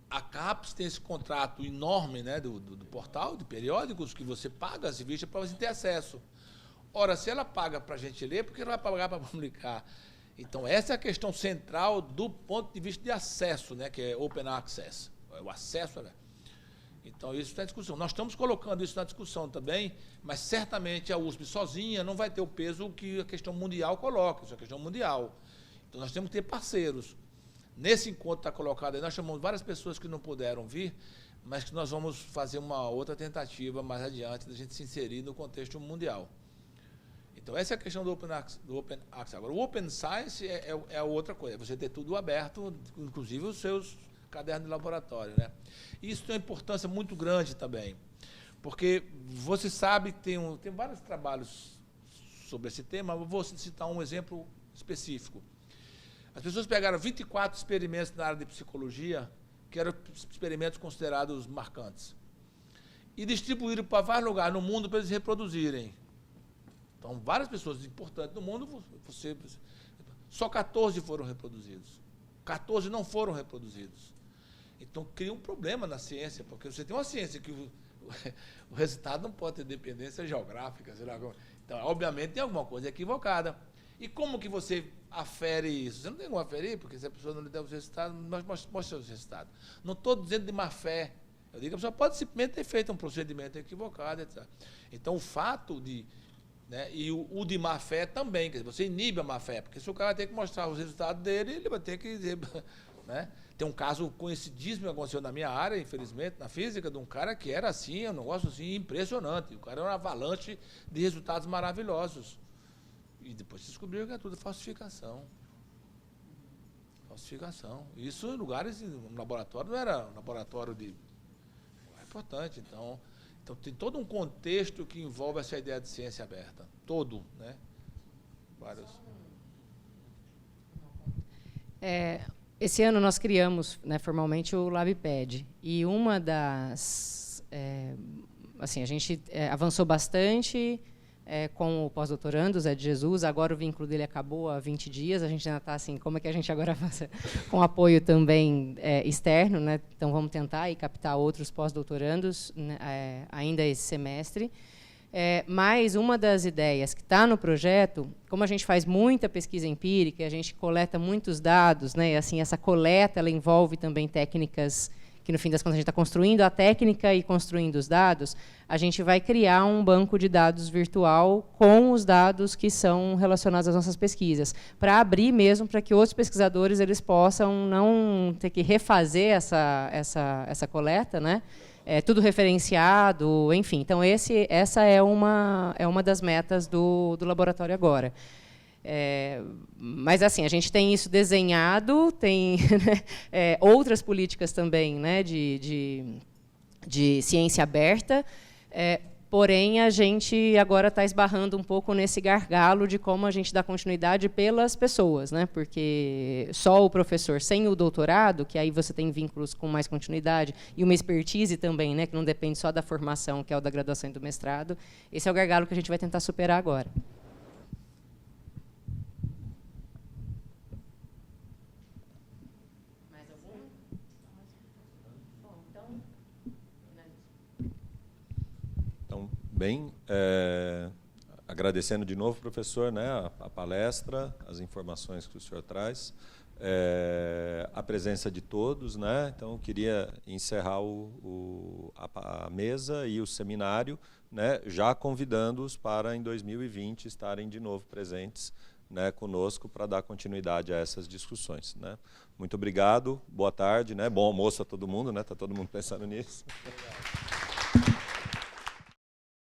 A CAPES tem esse contrato enorme, né, do portal de periódicos, que você paga as revistas para você ter acesso. Ora, se ela paga para a gente ler, por que ela vai pagar para publicar? Então, essa é a questão central do ponto de vista de acesso, né, que é Open Access. O acesso, né? Então, isso está em discussão. Nós estamos colocando isso na discussão também, mas certamente a USP sozinha não vai ter o peso que a questão mundial coloca, isso é a questão mundial. Então, nós temos que ter parceiros. Nesse encontro está colocado aí, nós chamamos várias pessoas que não puderam vir, mas que nós vamos fazer uma outra tentativa mais adiante da gente se inserir no contexto mundial. Então, essa é a questão do Open Access. Agora, o Open Science é outra coisa, você ter tudo aberto, inclusive os seus cadernos de laboratório, né? E isso tem uma importância muito grande também, porque você sabe que tem vários trabalhos sobre esse tema, eu vou citar um exemplo específico. As pessoas pegaram 24 experimentos na área de psicologia, que eram experimentos considerados marcantes, e distribuíram para vários lugares no mundo para eles reproduzirem. Então, várias pessoas importantes no mundo, só 14 foram reproduzidos. 14 não foram reproduzidos. Então, cria um problema na ciência, porque você tem uma ciência que o resultado não pode ter dependência geográfica. Sei lá, então, obviamente, tem alguma coisa equivocada. E como que você afere isso? Você não tem como aferir, porque se a pessoa não lhe der os resultados, nós mostramos os resultados. Não estou dizendo de má fé. Eu digo que a pessoa pode simplesmente ter feito um procedimento equivocado, etc. Então, o fato de... Né, e o de má fé também, quer dizer, você inibe a má fé, porque se o cara tem que mostrar os resultados dele, ele vai ter que... Né? Tem um caso conhecidíssimo que aconteceu na minha área, infelizmente, na física, de um cara que era assim, um negócio assim, impressionante. O cara era uma avalanche de resultados maravilhosos. E depois se descobriu que é tudo falsificação. Falsificação. Isso em lugares, um laboratório não era um laboratório de... É importante, então tem todo um contexto que envolve essa ideia de ciência aberta. Todo, né? Vários. Esse ano nós criamos, né, formalmente o LabPad. E uma das... assim, a gente avançou bastante com o pós-doutorando, Zé de Jesus. Agora o vínculo dele acabou há 20 dias. A gente ainda está assim, como é que a gente agora faz? Com apoio também externo, né? Então vamos tentar aí captar outros pós-doutorandos, né, ainda esse semestre. Mas uma das ideias que está no projeto, como a gente faz muita pesquisa empírica, a gente coleta muitos dados, né, e assim, essa coleta ela envolve também técnicas que, no fim das contas, a gente está construindo a técnica e construindo os dados, a gente vai criar um banco de dados virtual com os dados que são relacionados às nossas pesquisas, para abrir mesmo para que outros pesquisadores eles possam não ter que refazer essa coleta, né? Tudo referenciado, enfim. Então, essa é uma das metas do laboratório agora. Mas, assim, a gente tem isso desenhado, tem né, outras políticas também, né, de ciência aberta, porém, a gente agora está esbarrando um pouco nesse gargalo de como a gente dá continuidade pelas pessoas, né, porque só o professor sem o doutorado, que aí você tem vínculos com mais continuidade, e uma expertise também, né, que não depende só da formação, que é o da graduação e do mestrado, esse é o gargalo que a gente vai tentar superar agora. Bem, agradecendo de novo, professor, né, a palestra, as informações que o senhor traz, a presença de todos, né? Então, eu queria encerrar a mesa e o seminário, né, já convidando-os para, em 2020, estarem de novo presentes, né, conosco para dar continuidade a essas discussões, né? Muito obrigado, boa tarde, né? Bom almoço a todo mundo, né? Está todo mundo pensando nisso. Obrigado.